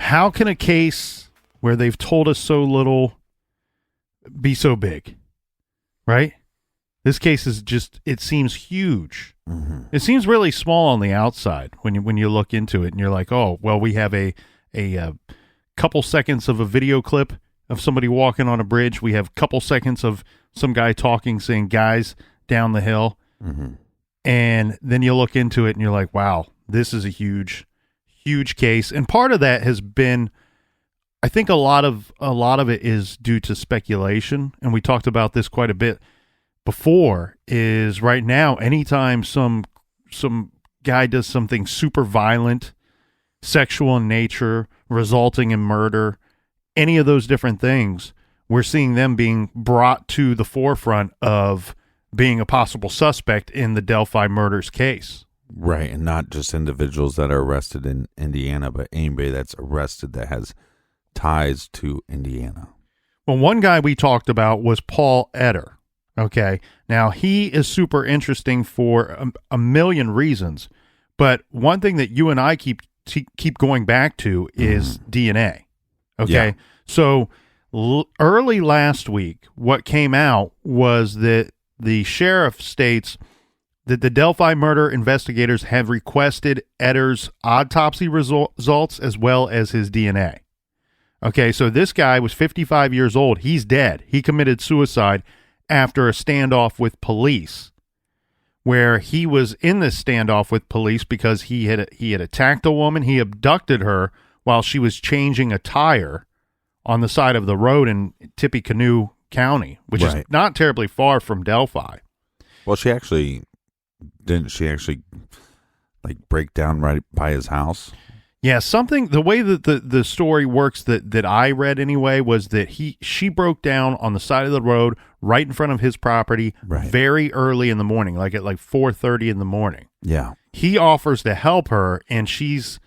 how can a case where they've told us so little be so big? Right? This case is just, it seems huge. Mm-hmm. It seems really small on the outside when you look into it and you're like, oh, well, we have a couple seconds of a video clip of somebody walking on a bridge. We have a couple seconds of some guy talking, saying guys down the hill. Mm-hmm. And then you look into it and you're like, wow, this is a huge, huge case. And part of that has been, I think a lot of it is due to speculation. And we talked about this quite a bit before, is right now, anytime some guy does something super violent, sexual in nature, resulting in murder, any of those different things, we're seeing them being brought to the forefront of being a possible suspect in the Delphi murders case. Right, and not just individuals that are arrested in Indiana, but anybody that's arrested that has ties to Indiana. Well, one guy we talked about was Paul Etter. Okay, now he is super interesting for a million reasons, but one thing that you and I keep going back to is DNA. Okay, yeah. So early last week, what came out was that the sheriff states that the Delphi murder investigators have requested Etter's autopsy results as well as his DNA. Okay, so this guy was 55 years old. He's dead. He committed suicide after a standoff with police, where he was in this standoff with police because he had attacked a woman. He abducted her while she was changing a tire on the side of the road in Tippecanoe County, which is not terribly far from Delphi. Well, didn't she actually like break down right by his house? Yeah, the way that the story works that I read anyway was that she broke down on the side of the road right in front of his property very early in the morning, like at 4:30 in the morning. Yeah. He offers to help her, and she's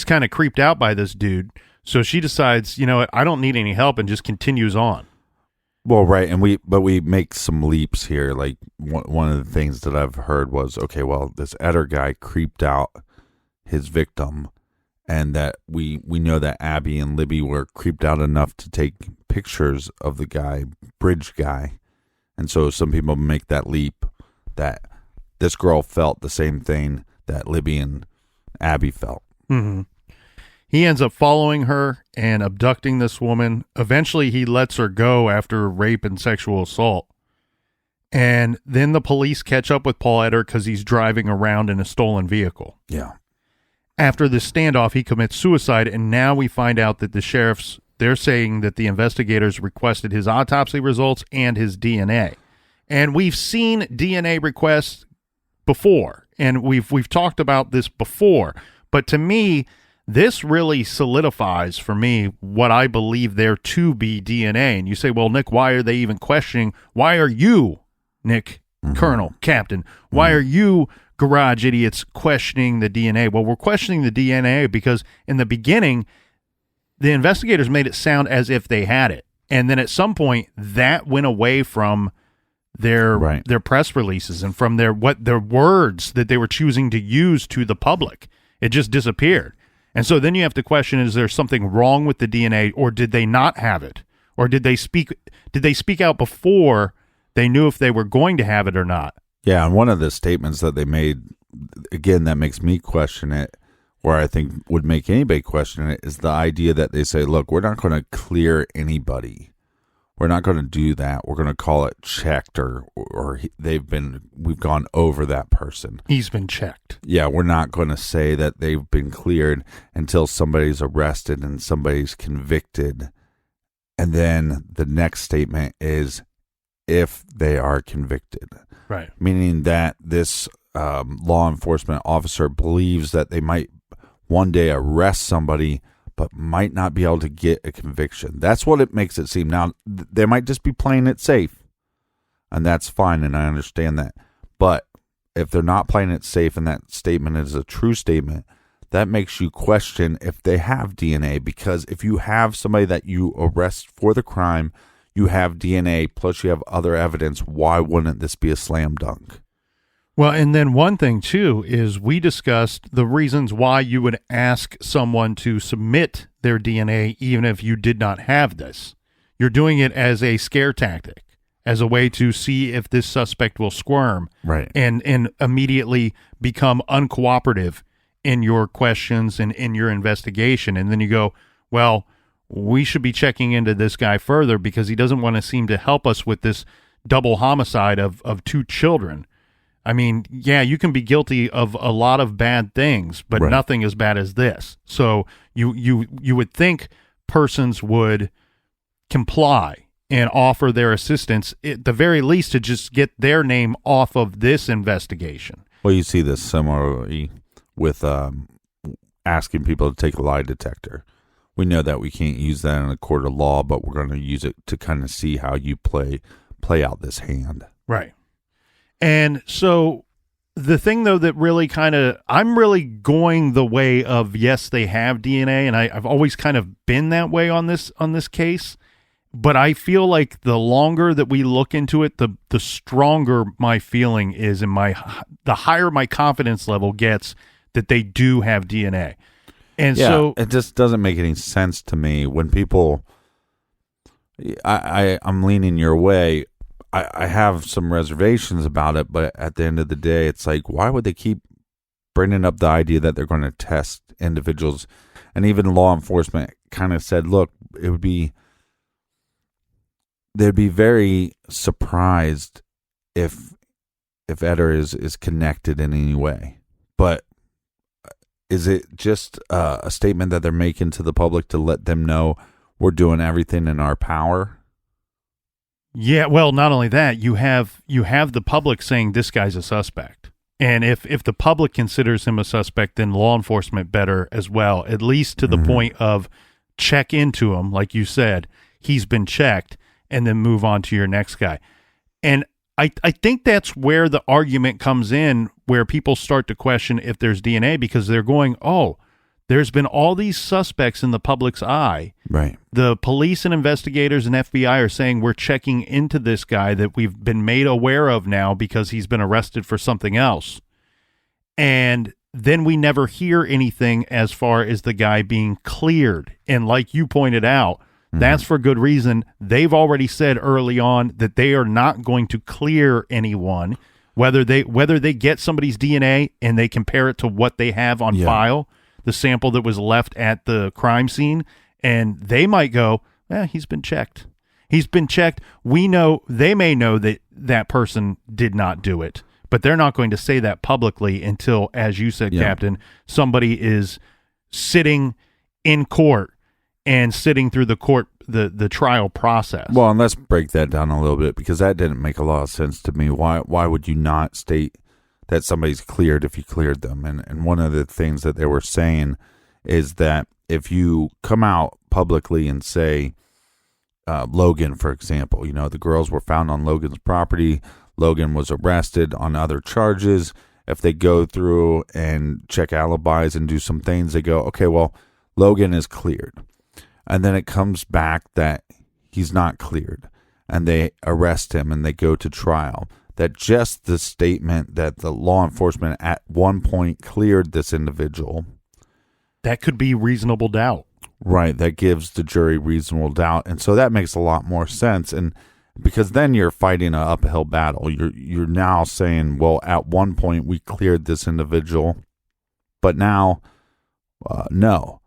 kind of creeped out by this dude, so she decides, you know what, I don't need any help, and just continues on. Well, right, and we make some leaps here. Like one of the things that I've heard was, okay, well, this Etter guy creeped out his victim, and that we know that Abby and Libby were creeped out enough to take pictures of the bridge guy, and so some people make that leap that this girl felt the same thing that Libby and Abby felt. Mm-hmm. He ends up following her and abducting this woman. Eventually, he lets her go after rape and sexual assault. And then the police catch up with Paul Etter because he's driving around in a stolen vehicle. Yeah. After this standoff, he commits suicide, and now we find out that the sheriffs, they're saying that the investigators requested his autopsy results and his DNA. And we've seen DNA requests before, and we've talked about this before. But to me, this really solidifies for me what I believe there to be DNA. And you say, well, Nick, why are they even questioning? Why are you, Nick, Colonel, Captain, why are you garage idiots questioning the DNA? Well, we're questioning the DNA because in the beginning, the investigators made it sound as if they had it. And then at some point, that went away from their press releases and from their words that they were choosing to use to the public. It just disappeared. And so then you have to question, is there something wrong with the DNA, or did they not have it? Or did they speak out before they knew if they were going to have it or not? Yeah, and one of the statements that they made, again, that makes me question it, or I think would make anybody question it, is the idea that they say, look, we're not going to clear anybody. We're not going to do that. We're going to call it checked, or we've gone over that person. He's been checked. Yeah, we're not going to say that they've been cleared until somebody's arrested and somebody's convicted. And then the next statement is if they are convicted. Right. Meaning that this law enforcement officer believes that they might one day arrest somebody, but might not be able to get a conviction. That's what it makes it seem. Now, they might just be playing it safe, and that's fine, and I understand that. But if they're not playing it safe and that statement is a true statement, that makes you question if they have DNA, because if you have somebody that you arrest for the crime, you have DNA, plus you have other evidence, why wouldn't this be a slam dunk? Well, and then one thing too is we discussed the reasons why you would ask someone to submit their DNA even if you did not have this. You're doing it as a scare tactic, as a way to see if this suspect will squirm, Right. and immediately become uncooperative in your questions and in your investigation. And then you go, well, we should be checking into this guy further because he doesn't want to seem to help us with this double homicide of two children. I mean, yeah, you can be guilty of a lot of bad things, but Right. nothing as bad as this. So you would think persons would comply and offer their assistance, at the very least, to just get their name off of this investigation. Well, you see this similarly with asking people to take a lie detector. We know that we can't use that in a court of law, but we're going to use it to kind of see how you play out this hand. Right. And so the thing, though, that really I'm really going the way of, yes, they have DNA, and I've always kind of been that way on this case. But I feel like the longer that we look into it, the stronger my feeling is, and the higher my confidence level gets that they do have DNA. And yeah, so it just doesn't make any sense to me when people. I'm leaning your way. I have some reservations about it, but at the end of the day, it's like, why would they keep bringing up the idea that they're going to test individuals? And even law enforcement kind of said, look, they'd be very surprised if Eder is connected in any way. But is it just a statement that they're making to the public to let them know we're doing everything in our power? yeah, well, not only that, you have the public saying this guy's a suspect. And if the public considers him a suspect, then law enforcement better as well, at least to the point of check into him, like you said, he's been checked, and then move on to your next guy. And I think that's where the argument comes in, where people start to question if there's DNA, because they're going, oh, there's been all these suspects in the public's eye. Right. The police and investigators and FBI are saying we're checking into this guy that we've been made aware of now because he's been arrested for something else. And then we never hear anything as far as the guy being cleared. And like you pointed out, that's for good reason. They've already said early on that they are not going to clear anyone, whether they get somebody's DNA and they compare it to what they have on file, the sample that was left at the crime scene, and they might go, he's been checked. He's been checked. We know, they may know that that person did not do it, but they're not going to say that publicly until, as you said, Captain, somebody is sitting in court and sitting through the trial process. Well, and let's break that down a little bit, because that didn't make a lot of sense to me. Why would you not state that somebody's cleared if you cleared them? And one of the things that they were saying is that if you come out publicly and say, Logan, for example, the girls were found on Logan's property, Logan was arrested on other charges. If they go through and check alibis and do some things, they go, okay, well, Logan is cleared. And then it comes back that he's not cleared, and they arrest him and they go to trial. That just the statement that the law enforcement at one point cleared this individual, that could be reasonable doubt. Right, that gives the jury reasonable doubt. And so that makes a lot more sense. And because then you're fighting an uphill battle. You're now saying, well, at one point we cleared this individual, but now no.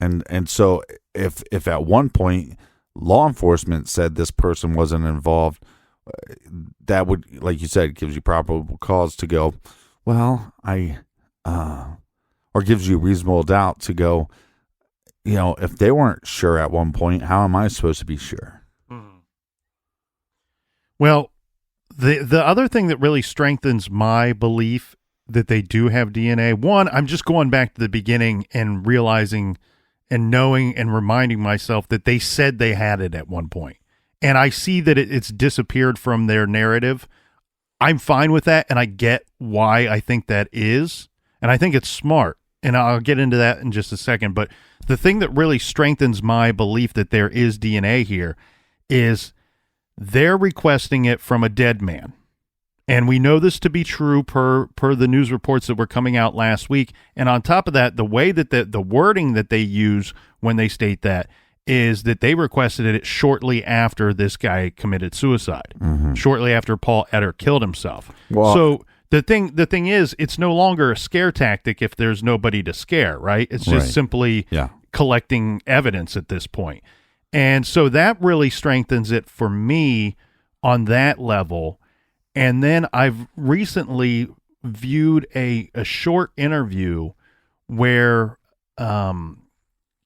And so if at one point law enforcement said this person wasn't involved, that would, like you said, gives you probable cause to go, well, or gives you reasonable doubt to go, if they weren't sure at one point, how am I supposed to be sure? Well, the other thing that really strengthens my belief that they do have DNA, one, I'm just going back to the beginning and realizing and knowing and reminding myself that they said they had it at one point. And I see that it's disappeared from their narrative. I'm fine with that, and I get why I think that is. And I think it's smart. And I'll get into that in just a second. But the thing that really strengthens my belief that there is DNA here is they're requesting it from a dead man. And we know this to be true per the news reports that were coming out last week. And on top of that, the way that the wording that they use when they state that is that they requested it shortly after this guy committed suicide, shortly after Paul Etter killed himself. Well, so the thing is, it's no longer a scare tactic if there's nobody to scare, right? It's just simply collecting evidence at this point. And so that really strengthens it for me on that level. And then I've recently viewed a short interview where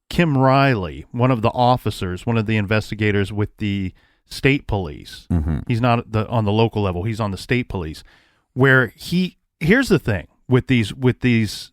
Kim Riley, one of the officers, one of the investigators with the state police, he's not on the local level, he's on the state police, where here's the thing with the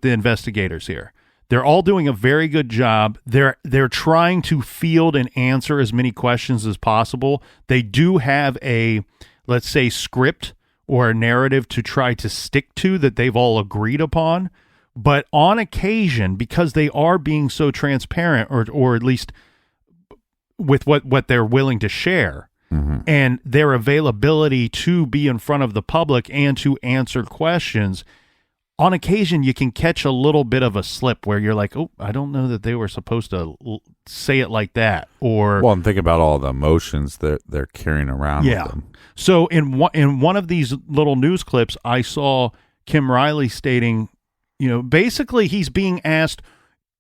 investigators here. They're all doing a very good job. They're trying to field and answer as many questions as possible. They do have a, let's say, script or a narrative to try to stick to that they've all agreed upon. But on occasion, because they are being so transparent, or at least with what they're willing to share, and their availability to be in front of the public and to answer questions, on occasion you can catch a little bit of a slip where you're like, oh, I don't know that they were supposed to say it like that. Or, well, and think about all the emotions that they're carrying around with them. So in one of these little news clips, I saw Kim Riley stating, basically he's being asked,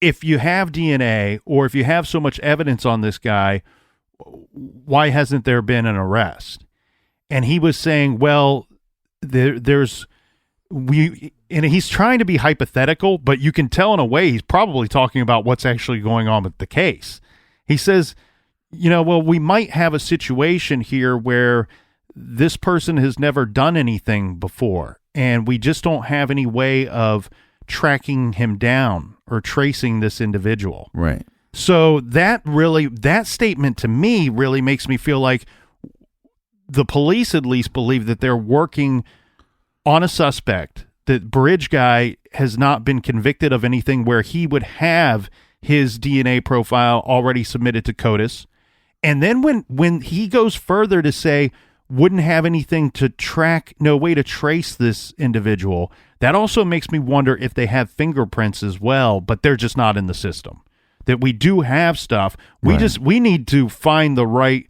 if you have DNA or if you have so much evidence on this guy, why hasn't there been an arrest? And he was saying, well, and he's trying to be hypothetical, but you can tell in a way he's probably talking about what's actually going on with the case. He says, well, we might have a situation here where this person has never done anything before, and we just don't have any way of tracking him down or tracing this individual. Right. So that statement to me really makes me feel like the police at least believe that they're working on a suspect, that Bridge guy has not been convicted of anything where he would have his DNA profile already submitted to CODIS. And then when he goes further to say wouldn't have anything to track, no way to trace this individual, that also makes me wonder if they have fingerprints as well, but they're just not in the system. That we do have stuff. We need to find the right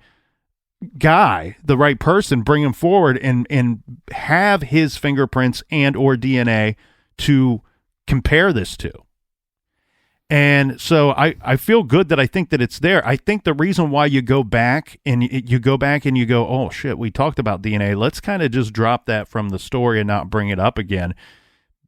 guy, the right person, bring him forward and have his fingerprints and or DNA to compare this to. And so I feel good that I think that it's there. I think the reason why you go back and you go, oh shit, we talked about DNA. Let's kind of just drop that from the story and not bring it up again.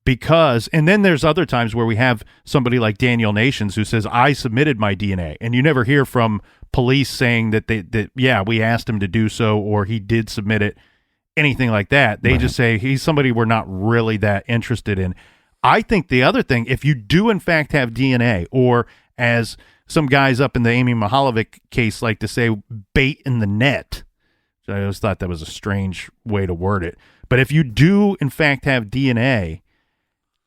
Because, and then there's other times where we have somebody like Daniel Nations who says, I submitted my DNA. And you never hear from police saying that we asked him to do so, or he did submit it, anything like that. They just say he's somebody we're not really that interested in. I think the other thing, if you do in fact have DNA, or as some guys up in the Amy Mihalovic case like to say, bait in the net. So I always thought that was a strange way to word it. But if you do in fact have DNA,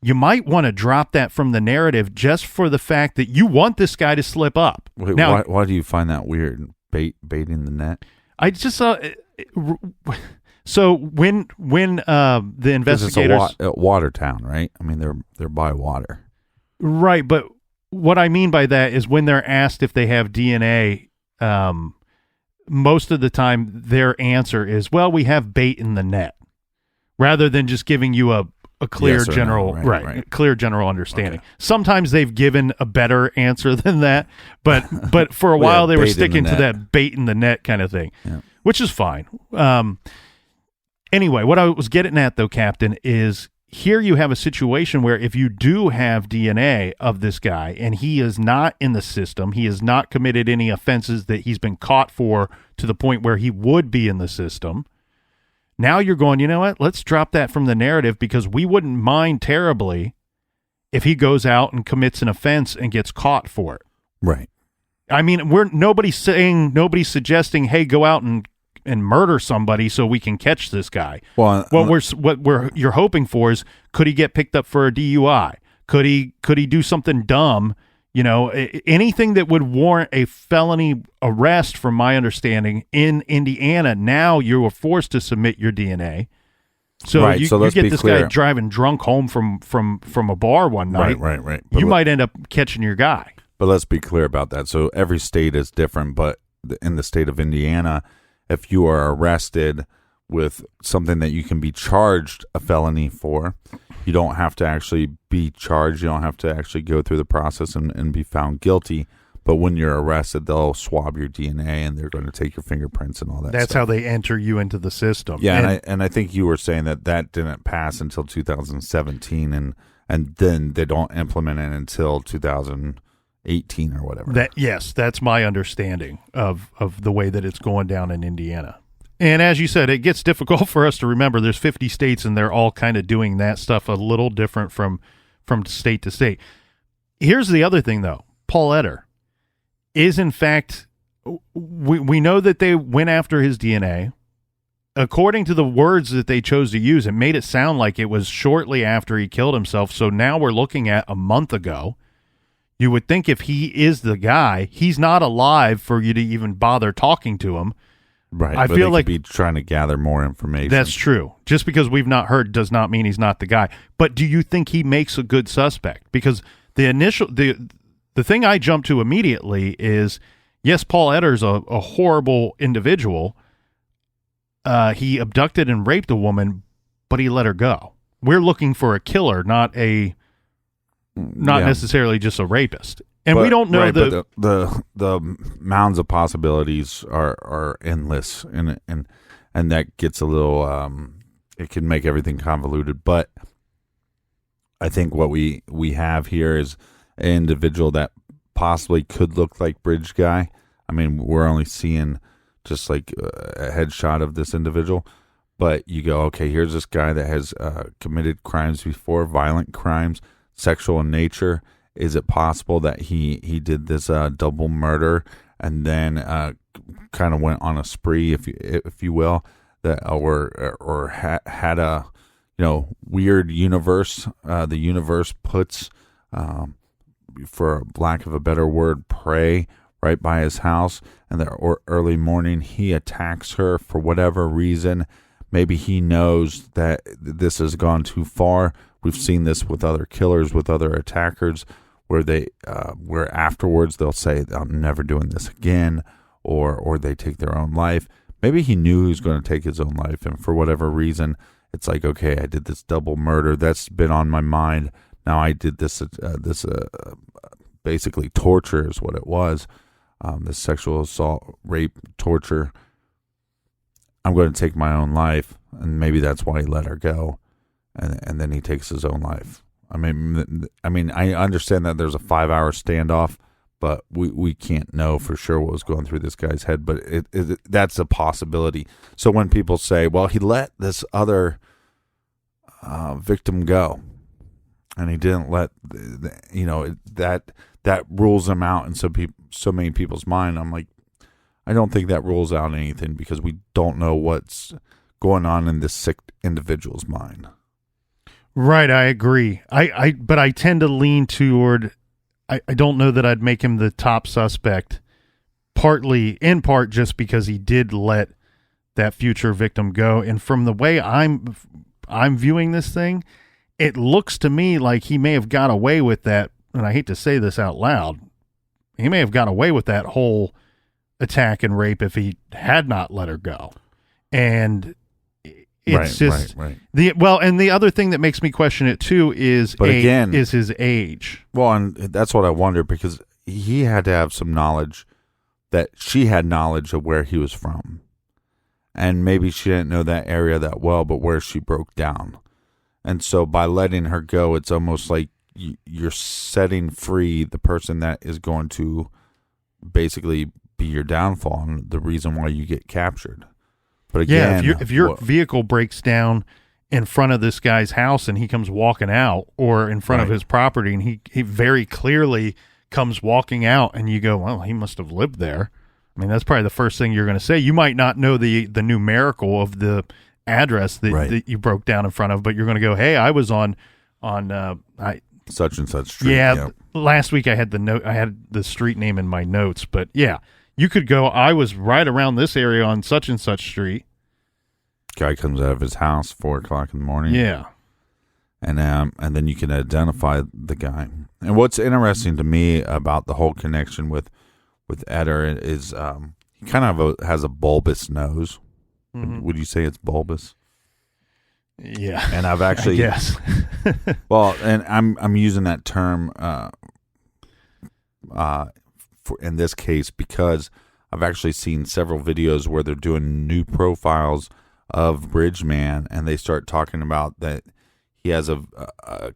you might want to drop that from the narrative just for the fact that you want this guy to slip up. Wait, now, why do you find that weird? Bait in the net? I just saw. So when the investigators, it's a water town, right? I mean, they're by water, right? But what I mean by that is when they're asked if they have DNA, most of the time their answer is, "Well, we have bait in the net," rather than just giving you a clear general clear general understanding. Okay. Sometimes they've given a better answer than that, but for a while they were sticking to that bait in the net kind of thing, which is fine. Anyway, what I was getting at though, Captain, is here you have a situation where if you do have DNA of this guy and he is not in the system, he has not committed any offenses that he's been caught for to the point where he would be in the system. Now you're going, you know what? Let's drop that from the narrative because we wouldn't mind terribly if he goes out and commits an offense and gets caught for it. Right. I mean, nobody's suggesting, hey, go out and murder somebody so we can catch this guy. Well, what you're hoping for is, could he get picked up for a DUI? Could he do something dumb, Anything that would warrant a felony arrest, from my understanding, in Indiana, now you are forced to submit your DNA. So right, you let's get be this clear. guy driving drunk home from a bar one night. Right. You might end up catching your guy. But let's be clear about that. So every state is different, but in the state of Indiana, if you are arrested with something that you can be charged a felony for, you don't have to actually be charged. You don't have to actually go through the process and be found guilty. But when you're arrested, they'll swab your DNA and they're going to take your fingerprints and all that That's stuff. how they enter you into the system. Yeah, and I think you were saying that didn't pass until 2017, and then they don't implement it until 2018 or whatever. Yes, that's my understanding of the way that it's going down in Indiana. And as you said, it gets difficult for us to remember. There's 50 states, and they're all kind of doing that stuff a little different from state to state. Here's the other thing, though. Paul Etter is, in fact, we know that they went after his DNA. According to the words that they chose to use, it made it sound like it was shortly after he killed himself. So now we're looking at a month ago. You would think if he is the guy, he's not alive for you to even bother talking to him. Right. I feel like be trying to gather more information. That's true. Just because we've not heard does not mean he's not the guy. But do you think he makes a good suspect? Because the thing I jump to immediately is, yes, Paul Etter's a horrible individual. He abducted and raped a woman, but he let her go. We're looking for a killer, not necessarily just a rapist. And we don't know but the mounds of possibilities are endless, and that gets a little it can make everything convoluted. But I think what we have here is an individual that possibly could look like Bridge Guy. I mean, we're only seeing just like a headshot of this individual, but you go, okay, here's this guy that has committed crimes before, violent crimes, sexual in nature. Is it possible that he did this double murder and then kind of went on a spree, if you will, that or had a weird universe? The universe puts, for lack of a better word, prey right by his house, and early morning he attacks her for whatever reason. Maybe he knows that this has gone too far. We've seen this with other killers, with other attackers, where afterwards they'll say, I'm never doing this again, or they take their own life. Maybe he knew he was going to take his own life, and for whatever reason, it's like, okay, I did this double murder. That's been on my mind. Now I did this basically torture is what it was. This sexual assault, rape, torture. I'm going to take my own life, and maybe that's why he let her go, and then he takes his own life. I mean, I understand that there's a 5-hour standoff, but we can't know for sure what was going through this guy's head. But that's a possibility. So when people say, "Well, he let this other victim go," and he didn't let that rules him out in so many people's mind, I'm like, I don't think that rules out anything, because we don't know what's going on in this sick individual's mind. Right, I agree. But I tend to lean toward, I don't know that I'd make him the top suspect, in part just because he did let that future victim go. And from the way I'm viewing this thing, it looks to me like he may have got away with that, and I hate to say this out loud, he may have got away with that whole attack and rape if he had not let her go. And it's right. And the other thing that makes me question it too is his age. Well, and that's what I wonder, because he had to have some knowledge, that she had knowledge of where he was from, and maybe she didn't know that area that well, but where she broke down, and so by letting her go, it's almost like you're setting free the person that is going to basically be your downfall and the reason why you get captured. But again, if your vehicle breaks down in front of this guy's house and he comes walking out, or in front of his property, and he very clearly comes walking out, and you go, well, he must have lived there. I mean, that's probably the first thing you're going to say. You might not know the numerical of the address that you broke down in front of, but you're going to go, hey, I was on such and such street. Yeah, last week I had the street name in my notes, but yeah, you could go, I was right around this area on such and such street. Guy comes out of his house 4:00 in the morning. Yeah. And then you can identify the guy. And what's interesting to me about the whole connection with Eder is he kind of has a bulbous nose. Mm-hmm. Would you say it's bulbous? Yeah. And I've actually yes. well, and I'm using that term for in this case because I've actually seen several videos where they're doing new profiles of Bridgeman, and they start talking about that he has a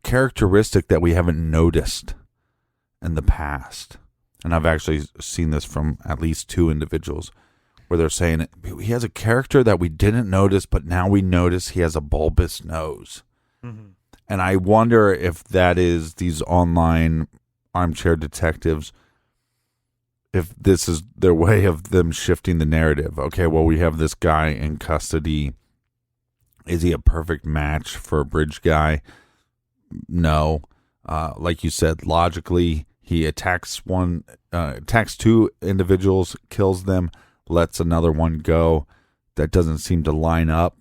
characteristic that we haven't noticed in the past. And I've actually seen this from at least 2 individuals where they're saying he has a character that we didn't notice, but now we notice he has a bulbous nose. Mm-hmm. And I wonder if that is these online armchair detectives, if this is their way of them shifting the narrative. Okay, well, we have this guy in custody. Is he a perfect match for a bridge guy? No. Like you said, logically, he attacks 2 individuals, kills them, lets another one go. That doesn't seem to line up,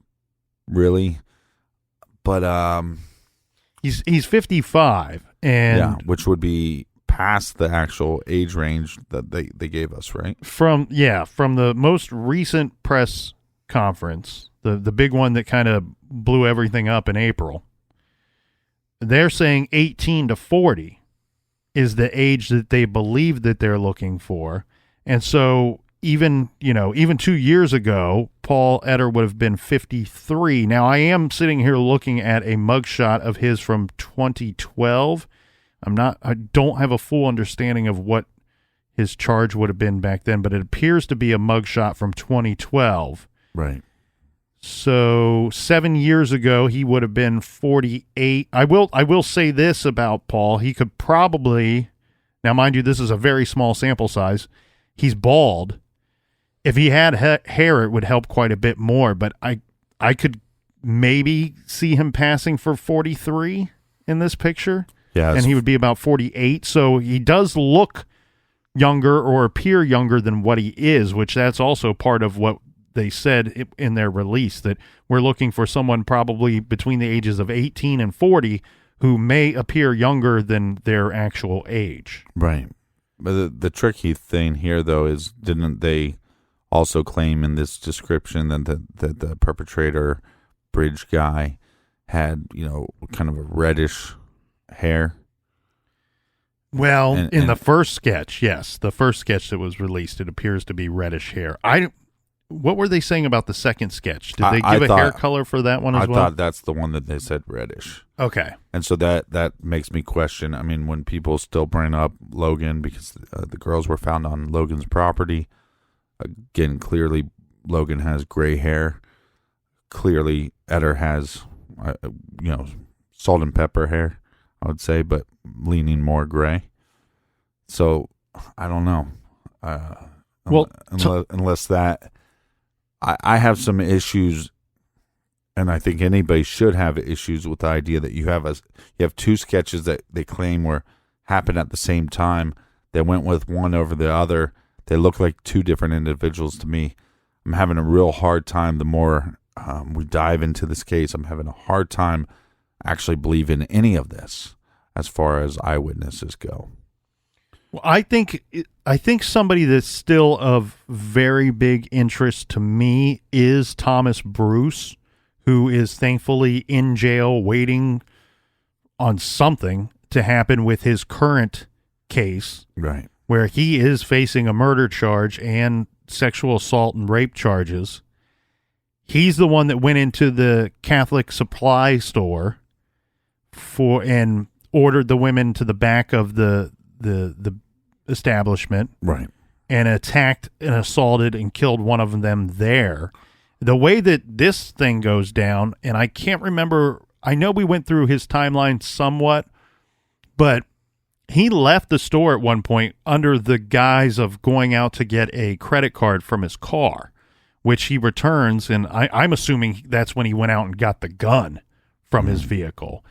really. But he's 55, and yeah, which would be past the actual age range that they gave us, right? From the most recent press conference, the big one that kind of blew everything up in April, they're saying 18 to 40 is the age that they believe that they're looking for. And so even 2 years ago, Paul Eder would have been 53. Now, I am sitting here looking at a mugshot of his from 2012. I don't have a full understanding of what his charge would have been back then, but it appears to be a mugshot from 2012. Right. So 7 years ago, he would have been 48. I will say this about Paul. He could probably, now mind you, this is a very small sample size. He's bald. If he had hair, it would help quite a bit more, but I could maybe see him passing for 43 in this picture. Yeah, and he would be about 48. So he does look younger or appear younger than what he is, which that's also part of what they said in their release, that we're looking for someone probably between the ages of 18 and 40 who may appear younger than their actual age. Right. But the tricky thing here, though, is didn't they also claim in this description that the perpetrator, bridge guy, had, kind of a reddish hair? Well, in the first sketch, yes. The first sketch that was released, it appears to be reddish hair. What were they saying about the second sketch? Did they give a hair color for that one as well? I thought that's the one that they said reddish. Okay. And so that makes me question. I mean, when people still bring up Logan because the girls were found on Logan's property, again, clearly Logan has gray hair. Clearly Eder has, salt and pepper hair, I would say, but leaning more gray. So I don't know. Unless that... I have some issues, and I think anybody should have issues with the idea that you have 2 sketches that they claim happened at the same time. They went with one over the other. They look like 2 different individuals to me. I'm having a real hard time. The more we dive into this case, I'm having a hard time actually believing any of this as far as eyewitnesses go. Well, I think somebody that's still of very big interest to me is Thomas Bruce, who is thankfully in jail waiting on something to happen with his current case. Right. Where he is facing a murder charge and sexual assault and rape charges. He's the one that went into the Catholic supply store and ordered the women to the back of the establishment, right, and attacked and assaulted and killed one of them there. The way that this thing goes down, and I can't remember, I know we went through his timeline somewhat, but he left the store at one point under the guise of going out to get a credit card from his car, which he returns, and I'm assuming that's when he went out and got the gun from his vehicle.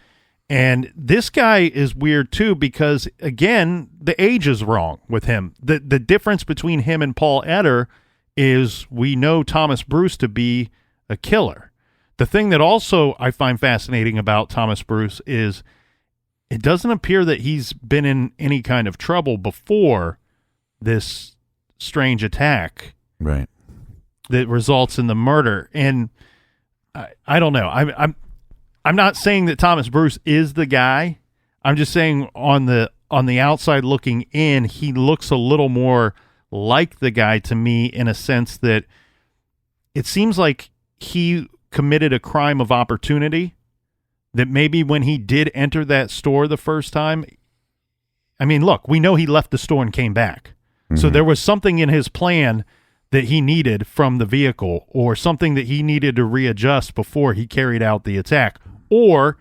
And this guy is weird too because, again, the age is wrong with him. The difference between him and Paul Eder is we know Thomas Bruce to be a killer. The thing that also I find fascinating about Thomas Bruce is it doesn't appear that he's been in any kind of trouble before this strange attack. Right. That results in the murder. And I don't know. I'm not saying that Thomas Bruce is the guy. I'm just saying on the outside looking in, he looks a little more like the guy to me in a sense that it seems like he committed a crime of opportunity, that maybe when he did enter that store the first time, I mean, look, we know he left the store and came back. Mm-hmm. So there was something in his plan that he needed from the vehicle, or something that he needed to readjust before he carried out the attack. Or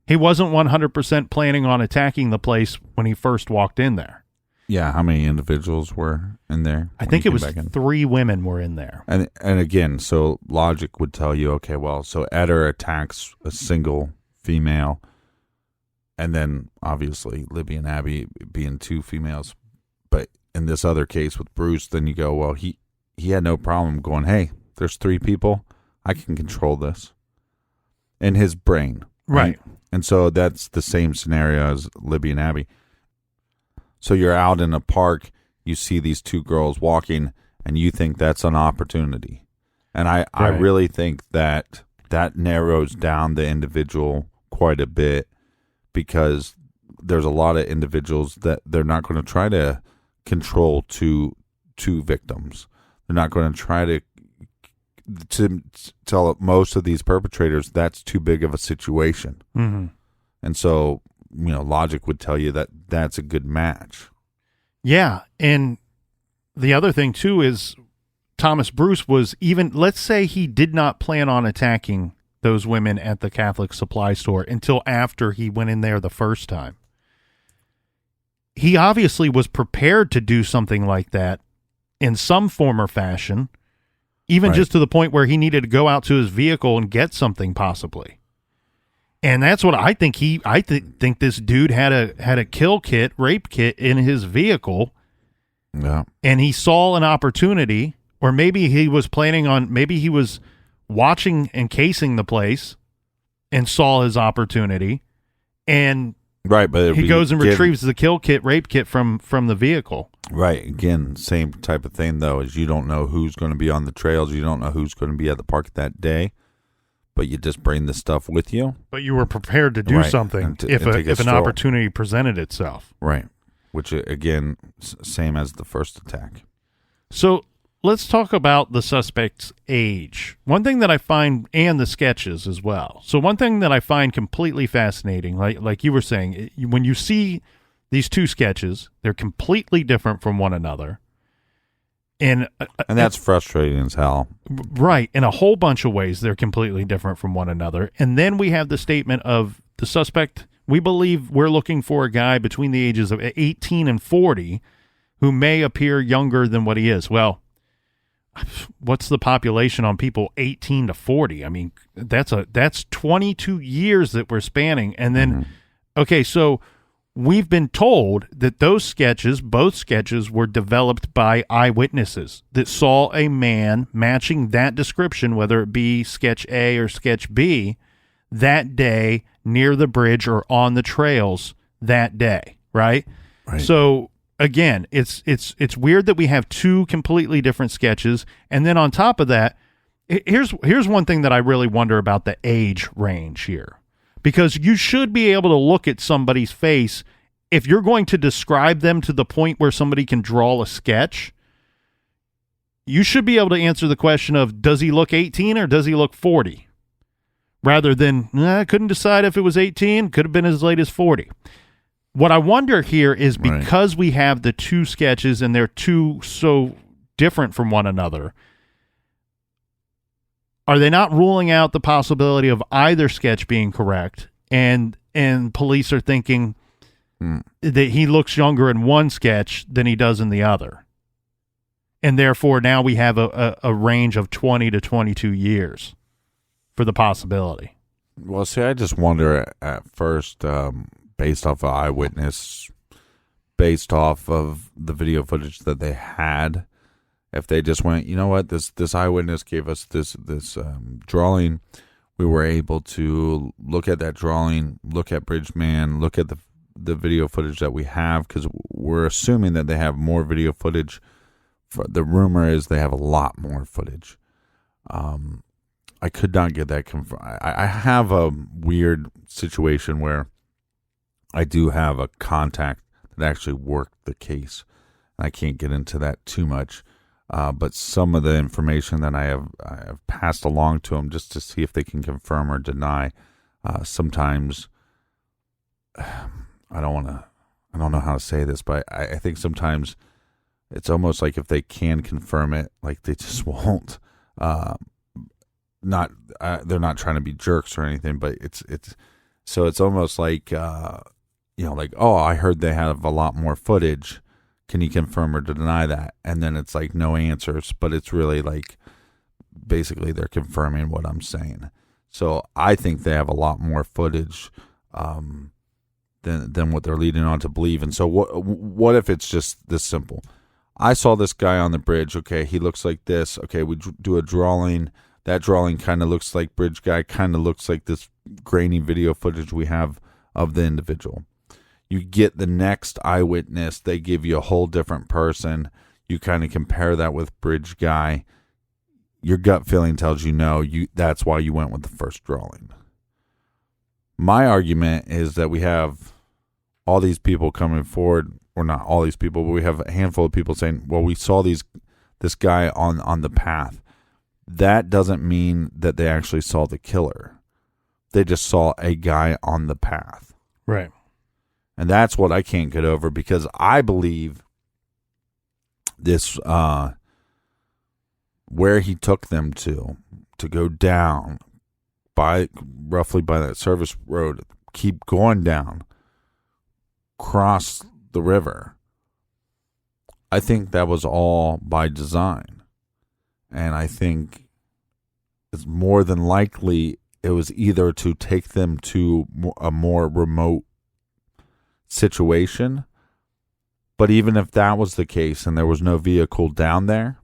he wasn't 100% planning on attacking the place when he first walked in there. Yeah, how many individuals were in there? I think it was 3 women were in there. And again, so logic would tell you, okay, well, so Eder attacks a single female, and then obviously Libby and Abby being 2 females. But in this other case with Bruce, then you go, well, he had no problem going, hey, there's 3 people. I can control this. In his brain. Right. And so that's the same scenario as Libby and Abby. So you're out in a park, you see these 2 girls walking, and you think that's an opportunity. And I really think that narrows down the individual quite a bit, because there's a lot of individuals that they're not going to try to control two victims. They're not going to try to tell most of these perpetrators that's too big of a situation. Mm-hmm. And so, logic would tell you that that's a good match. Yeah. And the other thing too is Thomas Bruce was even, let's say he did not plan on attacking those women at the Catholic supply store until after he went in there the first time. He obviously was prepared to do something like that in some form or fashion, even just to the point where he needed to go out to his vehicle and get something possibly. And that's what I think think this dude had a kill kit, rape kit in his vehicle. Yeah. And he saw an opportunity, or maybe he was maybe he was watching and casing the place and saw his opportunity, and right, but he goes and retrieves the kill kit, rape kit from the vehicle. Right. Again, same type of thing, though, is you don't know who's going to be on the trails. You don't know who's going to be at the park that day, but you just bring the stuff with you. But you were prepared to do something if an opportunity presented itself. Right. Which, again, same as the first attack. So let's talk about the suspect's age. One thing that I find, and the sketches as well. So one thing that I find completely fascinating, like you were saying, when you see these 2 sketches, they're completely different from one another. And that's frustrating as hell. Right. In a whole bunch of ways, they're completely different from one another. And then we have the statement of the suspect. We believe we're looking for a guy between the ages of 18 and 40 who may appear younger than what he is. Well, what's the population on people 18 to 40? I mean, that's 22 years that we're spanning. And then, okay, so we've been told that both sketches were developed by eyewitnesses that saw a man matching that description, whether it be sketch A or sketch B, that day near the bridge or on the trails that day, right? So again, it's weird that we have 2 completely different sketches, and then on top of that, here's one thing that I really wonder about the age range here. Because you should be able to look at somebody's face if you're going to describe them to the point where somebody can draw a sketch. You should be able to answer the question of, does he look 18 or does he look 40? Rather than, I couldn't decide if it was 18, could have been as late as 40. What I wonder here is because we have the 2 sketches and they're 2 so different from one another, are they not ruling out the possibility of either sketch being correct, and police are thinking that he looks younger in one sketch than he does in the other, and therefore now we have a range of 20 to 22 years for the possibility? Well, see, I just wonder at first, based off of eyewitness, based off of the video footage that they had, if they just went, you know what, this eyewitness gave us this drawing. We were able to look at that drawing, look at Bridgeman, look at the video footage that we have, because we're assuming that they have more video footage. The rumor is they have a lot more footage. I could not get that confirmed. I have a weird situation where I do have a contact that actually worked the case. I can't get into that too much, but some of the information that I have passed along to them just to see if they can confirm or deny. Sometimes I don't know how to say this, but I think sometimes it's almost like if they can confirm it, like they just won't. They're not trying to be jerks or anything, but it's almost like like, oh, I heard they have a lot more footage. Can you confirm or deny that? And then it's like no answers, but it's really like basically they're confirming what I'm saying. So I think they have a lot more footage than what they're leading on to believe. And so what if it's just this simple? I saw this guy on the bridge. Okay, he looks like this. Okay, we do a drawing. That drawing kind of looks like bridge guy, kind of looks like this grainy video footage we have of the individual. You get the next eyewitness, they give you a whole different person. You kind of compare that with bridge guy. Your gut feeling tells you no, that's why you went with the first drawing. My argument is that we have all these people coming forward, or not all these people, but we have a handful of people saying, well, we saw this guy on the path. That doesn't mean that they actually saw the killer. They just saw a guy on the path. Right. And that's what I can't get over, because I believe this, where he took them to go down roughly by that service road, keep going down, cross the river. I think that was all by design. And I think it's more than likely it was either to take them to a more remote situation. But even if that was the case and there was no vehicle down there,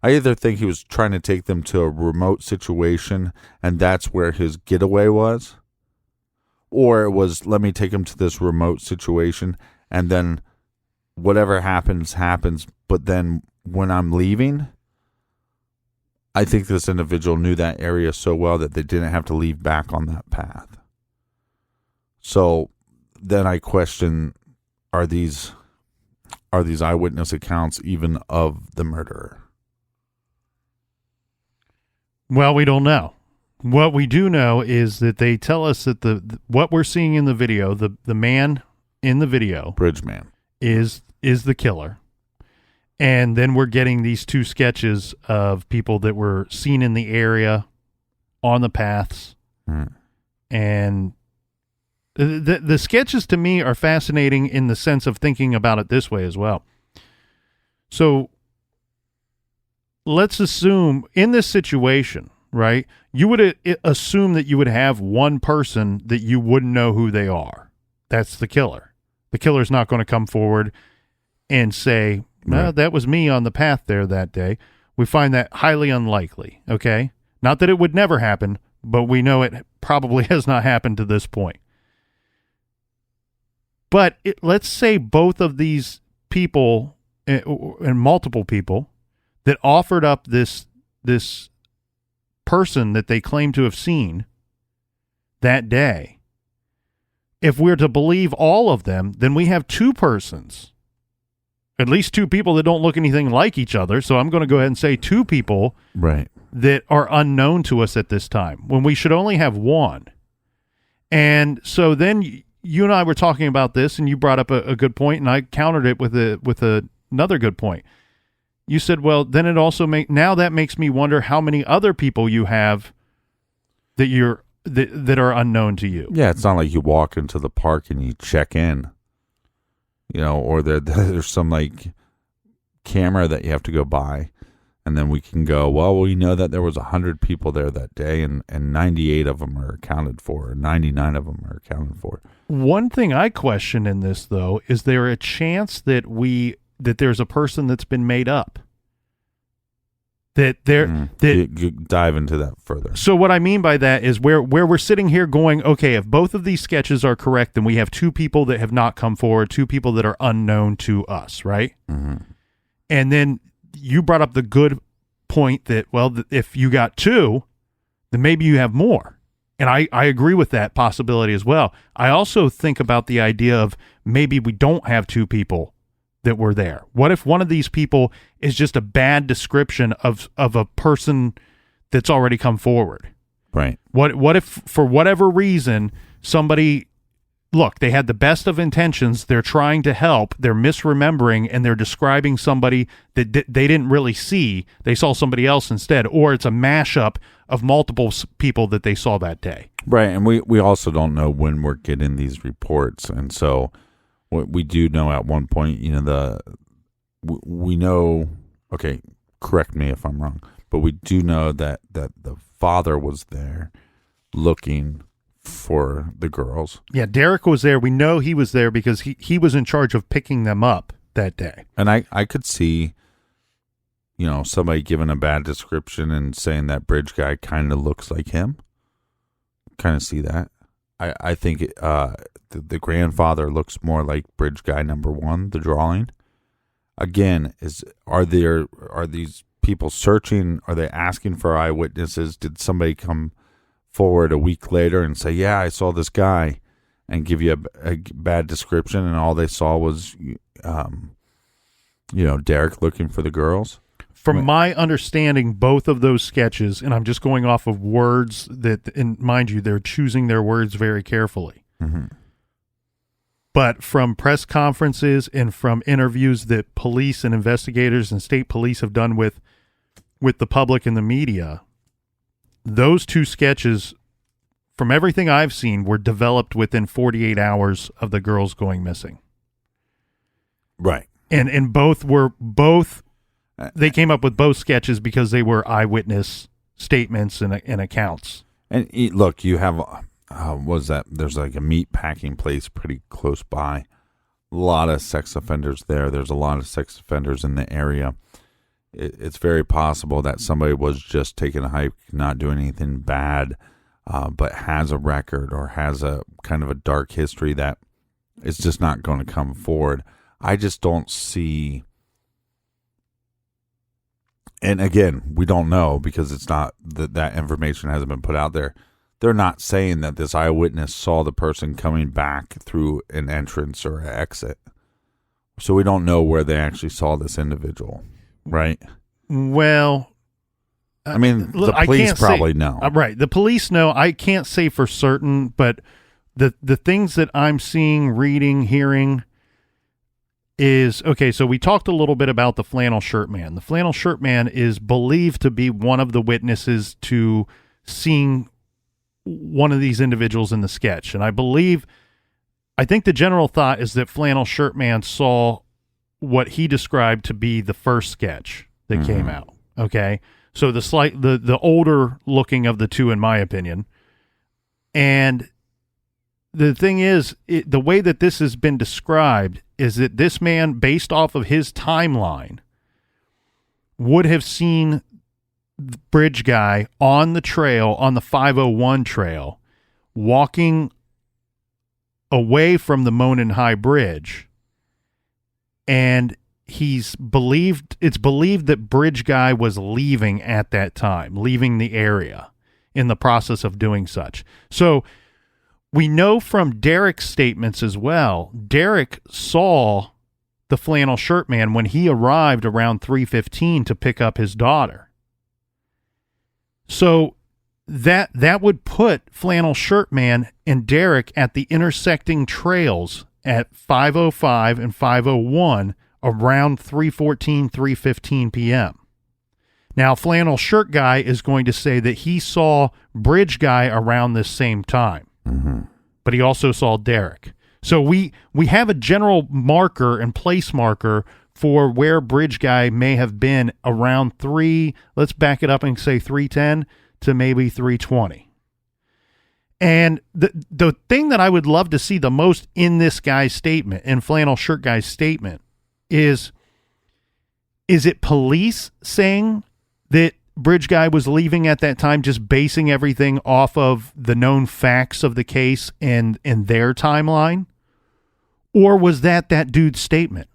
I either think he was trying to take them to a remote situation and that's where his getaway was, or it was, let me take him to this remote situation and then whatever happens, but then when I'm leaving, I think this individual knew that area so well that they didn't have to leave back on that path. So then I question, are these eyewitness accounts even of the murderer? Well, we don't know. What we do know is that they tell us that what we're seeing in the video, the man in the video, Bridgeman, is the killer. And then we're getting these two sketches of people that were seen in the area on the paths. And the sketches to me are fascinating in the sense of thinking about it this way as well. So let's assume in this situation, right, you would assume that you would have one person that you wouldn't know who they are. That's the killer. The killer's not going to come forward and say, no, right, that was me on the path there that day. We find that highly unlikely, okay? Not that it would never happen, but we know it probably has not happened to this point. But let's say both of these people and multiple people that offered up this person that they claim to have seen that day, if we're to believe all of them, then we have two persons. At least two people that don't look anything like each other. So I'm going to go ahead and say two people right, that are unknown to us at this time, when we should only have one. And so then you and I were talking about this, and you brought up a good point, and I countered it with another good point. You said, well, then it also now that makes me wonder how many other people you have that are unknown to you. Yeah, it's not like you walk into the park and you check in. Or there's some like camera that you have to go buy, And then we can go, well, we know that there was 100 people there that day, and 98 of them are accounted for, or 99 of them are accounted for. One thing I question in this, though, is there a chance that there's a person that's been made up? Dive into that further. So what I mean by that is where we're sitting here going, okay, if both of these sketches are correct, then we have two people that have not come forward, two people that are unknown to us, right? Mm-hmm. And then you brought up the good point that, well, if you got two, then maybe you have more. And I agree with that possibility as well. I also think about the idea of maybe we don't have two people that were there. What if one of these people is just a bad description of a person that's already come forward? Right. What if, for whatever reason, somebody... Look, they had the best of intentions. They're trying to help. They're misremembering, and they're describing somebody that they didn't really see. They saw somebody else instead, or it's a mashup of multiple people that they saw that day. Right, and we also don't know when we're getting these reports, and so what we do know at one point, we know. Okay, correct me if I'm wrong, but we do know that the father was there looking for the girls. Yeah, Derek was there. We know he was there because he was in charge of picking them up that day. And I could see, somebody giving a bad description and saying that bridge guy kind of looks like him. Kind of see that. I think the grandfather looks more like bridge guy number one, the drawing. Again, are these people searching? Are they asking for eyewitnesses? Did somebody come forward a week later and say, yeah, I saw this guy, and give you a bad description, and all they saw was Derek looking for the girls? From my understanding, both of those sketches, and I'm just going off of words and mind you, they're choosing their words very carefully. Mm-hmm. But from press conferences and from interviews that police and investigators and state police have done with the public and the media, those two sketches, from everything I've seen, were developed within 48 hours of the girls going missing. Right. And they came up with both sketches because they were eyewitness statements and accounts. And look, you have, there's like a meat packing place pretty close by. A lot of sex offenders there. There's a lot of sex offenders in the area. It's very possible that somebody was just taking a hike, not doing anything bad, but has a record or has a kind of a dark history that is just not going to come forward. I just don't see, and again, we don't know because it's not that information hasn't been put out there. They're not saying that this eyewitness saw the person coming back through an entrance or an exit. So we don't know where they actually saw this individual. Right. Well, I mean, the police probably know. Right. The police know. I can't say for certain, but the things that I'm seeing, reading, hearing is, okay, so we talked a little bit about the flannel shirt man. The flannel shirt man is believed to be one of the witnesses to seeing one of these individuals in the sketch. And I think the general thought is that flannel shirt man saw what he described to be the first sketch that came out. Okay. So the older looking of the two, in my opinion. And the thing is, the way that this has been described is that this man, based off of his timeline, would have seen the bridge guy on the trail, on the 501 trail, walking away from the Monon High Bridge. And it's believed that bridge guy was leaving at that time, leaving the area in the process of doing such. So we know from Derek's statements as well, Derek saw the flannel shirt man when he arrived around 3:15 to pick up his daughter. So that would put flannel shirt man and Derek at the intersecting trails at 5:05 and 5:01 around 3:14, 3:15 p.m. Now, flannel shirt guy is going to say that he saw bridge guy around this same time, but he also saw Derek. So we have a general marker and place marker for where Bridge Guy may have been around let's back it up and say 310 to maybe 320. And the thing that I would love to see the most in this guy's statement, in Flannel Shirt Guy's statement, is it police saying that Bridge Guy was leaving at that time, just basing everything off of the known facts of the case and their timeline? Or was that dude's statement?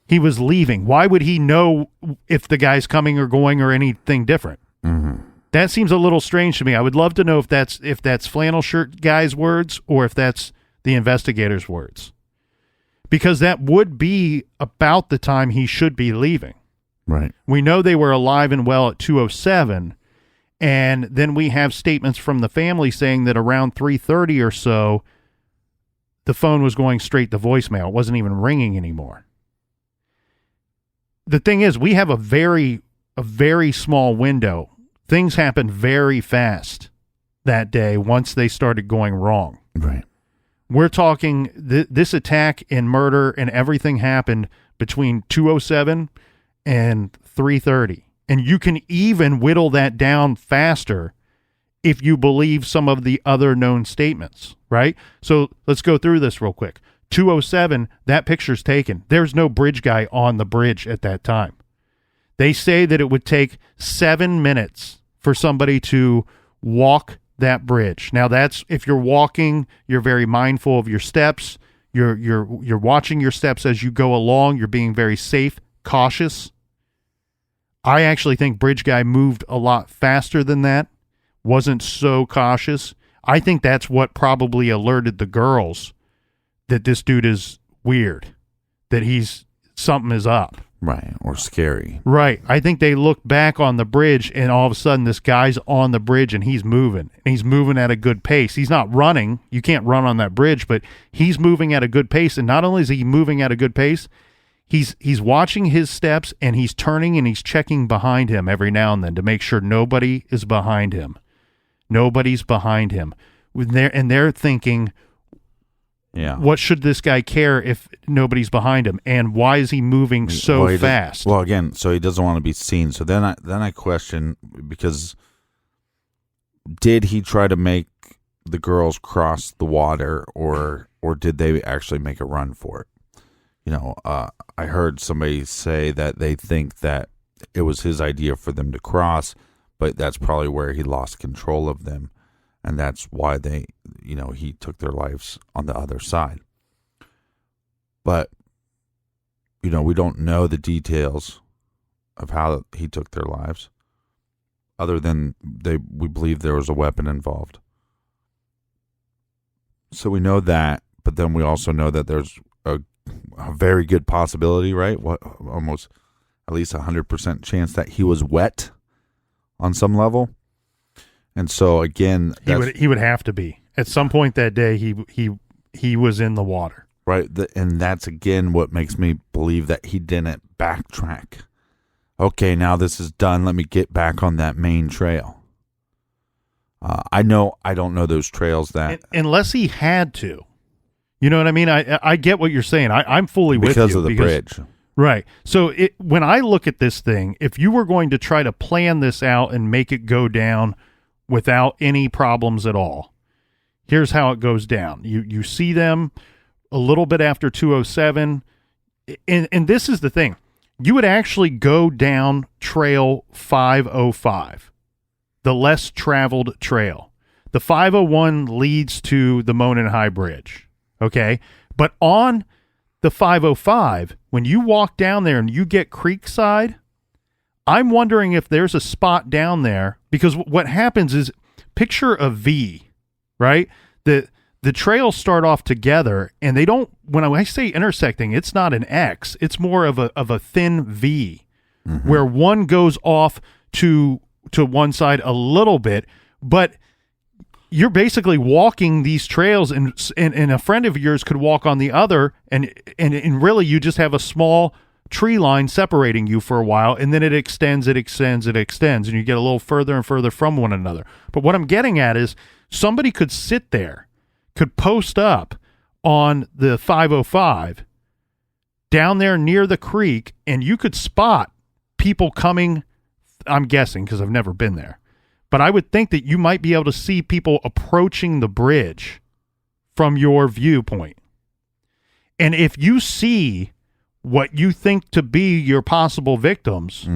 He was leaving. Why would he know if the guy's coming or going or anything different? Mm-hmm. That seems a little strange to me. I would love to know if that's Flannel Shirt Guy's words or if that's the investigator's words. Because that would be about the time he should be leaving. Right. We know they were alive and well at 2:07, and then we have statements from the family saying that around 3:30 or so, the phone was going straight to voicemail. It wasn't even ringing anymore. The thing is, we have a very small window. Things happened very fast that day once they started going wrong. Right. We're talking this attack and murder and everything happened between 2:07 and 3:30. And you can even whittle that down faster if you believe some of the other known statements, right? So let's go through this real quick. 2:07, that picture's taken. There's no Bridge Guy on the bridge at that time. They say that it would take 7 minutes for somebody to walk that bridge. Now that's, if you're walking, you're very mindful of your steps. You're watching your steps as you go along. You're being very safe, cautious. I actually think Bridge Guy moved a lot faster than that. Wasn't so cautious. I think that's what probably alerted the girls that this dude is weird, that something is up. Right, or scary. Right. I think they looked back on the bridge, and all of a sudden this guy's on the bridge, and he's moving. And he's moving at a good pace. He's not running. You can't run on that bridge, but he's moving at a good pace. And not only is he moving at a good pace, he's watching his steps, and he's turning and he's checking behind him every now and then to make sure nobody is behind him. Nobody's behind him. And they're thinking, yeah, what should this guy care if nobody's behind him? And why is he moving so fast? Well, again, so he doesn't want to be seen. So then I question, because did he try to make the girls cross the water, or did they actually make a run for it? You know, I heard somebody say that they think that it was his idea for them to cross, but that's probably where he lost control of them. And that's why he took their lives on the other side. But, we don't know the details of how he took their lives, other than we believe there was a weapon involved. So we know that, but then we also know that there's a very good possibility, right? Almost at least 100% chance that he was wet on some level. And so again, he would have to be at some point that day. He was in the water, right? And that's again what makes me believe that he didn't backtrack. Okay, now this is done. Let me get back on that main trail. I don't know those trails unless he had to. You know what I mean? I get what you're saying. I'm fully with you because of the bridge. Right. So when I look at this thing, if you were going to try to plan this out and make it go down without any problems at all, here's how it goes down. You see them a little bit after 2:07, and this is the thing. You would actually go down trail 505, the less traveled trail. The 501 leads to the Monon High Bridge, okay? But on the 505, when you walk down there and you get Creekside, I'm wondering if there's a spot down there, because what happens is, picture a V, right? The trails start off together, and they don't, when I say intersecting, it's not an X, it's more of a thin V, where one goes off to one side a little bit, but you're basically walking these trails, and a friend of yours could walk on the other, and really you just have a small tree line separating you for a while, and then it extends, and you get a little further and further from one another. But what I'm getting at is, somebody could sit there, could post up on the 505, down there near the creek, and you could spot people coming. I'm guessing because I've never been there, but I would think that you might be able to see people approaching the bridge from your viewpoint. And if you see what you think to be your possible victims,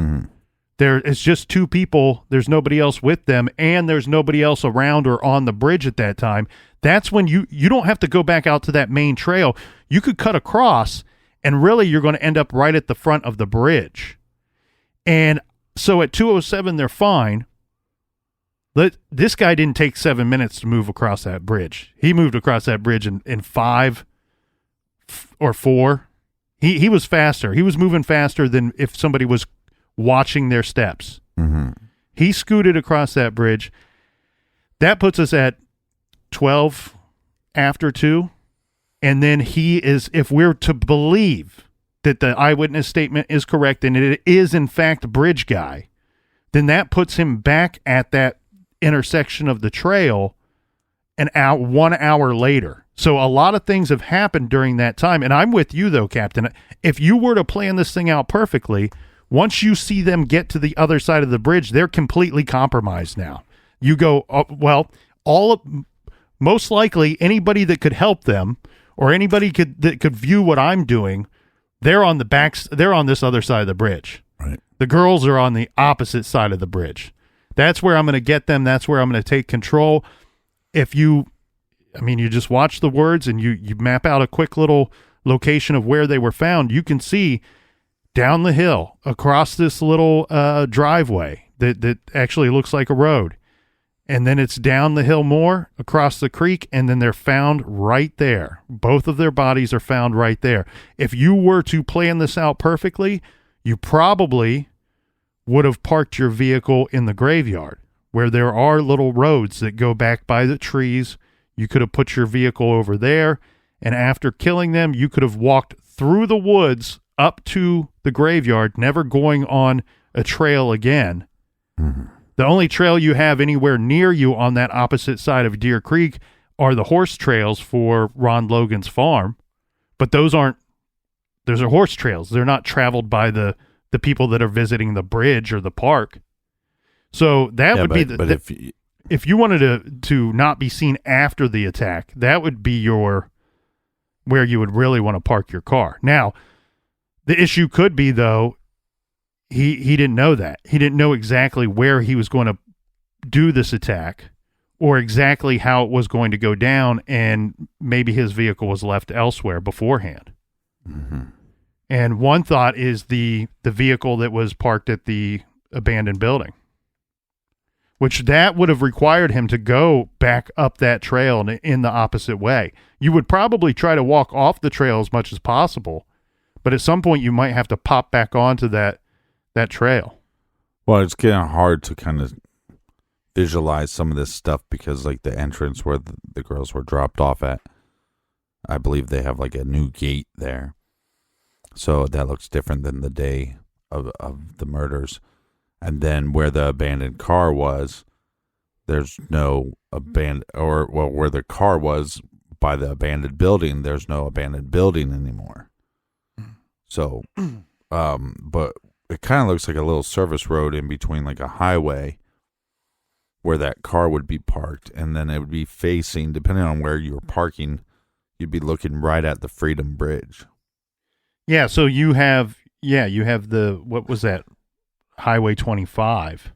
there is just two people, there's nobody else with them, and there's nobody else around or on the bridge at that time, that's when you don't have to go back out to that main trail. You could cut across, and really you're going to end up right at the front of the bridge. And so at 2:07, they're fine. This guy didn't take 7 minutes to move across that bridge. He moved across that bridge in 5 or 4. He was faster. He was moving faster than if somebody was watching their steps. He scooted across that bridge. That puts us at 12 after 2. And then he is, if we're to believe that the eyewitness statement is correct and it is in fact Bridge Guy, then that puts him back at that intersection of the trail 1 hour later. So a lot of things have happened during that time. And I'm with you though, Captain. If you were to plan this thing out perfectly, once you see them get to the other side of the bridge, they're completely compromised now. You go, most likely anybody that could help them or anybody that could view what I'm doing, they're on this other side of the bridge. Right. The girls are on the opposite side of the bridge. That's where I'm going to get them. That's where I'm going to take control. You just watch the words and you map out a quick little location of where they were found. You can see down the hill across this little driveway that actually looks like a road. And then it's down the hill more across the creek, and then they're found right there. Both of their bodies are found right there. If you were to plan this out perfectly, you probably would have parked your vehicle in the graveyard where there are little roads that go back by the trees. You could have put your vehicle over there, and after killing them, you could have walked through the woods up to the graveyard, never going on a trail again. The only trail you have anywhere near you on that opposite side of Deer Creek are the horse trails for Ron Logan's farm. But those are horse trails. They're not traveled by the people that are visiting the bridge or the park. So that would be if you wanted to not be seen after the attack, that would be where you would really want to park your car. Now, the issue could be, though, he didn't know that. He didn't know exactly where he was going to do this attack or exactly how it was going to go down, and maybe his vehicle was left elsewhere beforehand. And one thought is the vehicle that was parked at the abandoned building, which that would have required him to go back up that trail in the opposite way. You would probably try to walk off the trail as much as possible, but at some point you might have to pop back onto that trail. Well, it's getting hard to kind of visualize some of this stuff because, like, the entrance where the girls were dropped off at, I believe they have like a new gate there. So that looks different than the day of the murders. And then where the abandoned car was, there's no where the car was by the abandoned building, there's no abandoned building anymore. So, but it kind of looks like a little service road in between, like a highway where that car would be parked. And then it would be facing, depending on where you were parking, you'd be looking right at the Freedom Bridge. Yeah. So you have what was that? Highway 25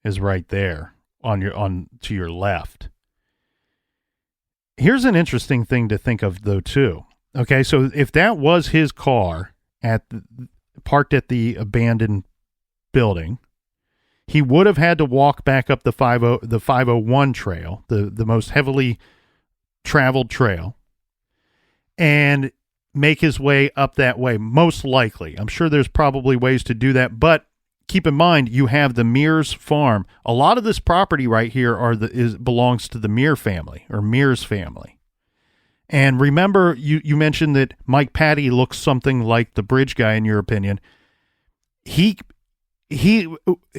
is right there to your left. Here's an interesting thing to think of, though, too. Okay. So if that was his car parked at the abandoned building, he would have had to walk back up the 501 trail, the most heavily traveled trail, and make his way up that way, most likely. I'm sure there's probably ways to do that, but keep in mind, you have the Mears farm. A lot of this property right here belongs to the Mears family. And remember, you mentioned that Mike Patty looks something like the Bridge Guy, in your opinion. He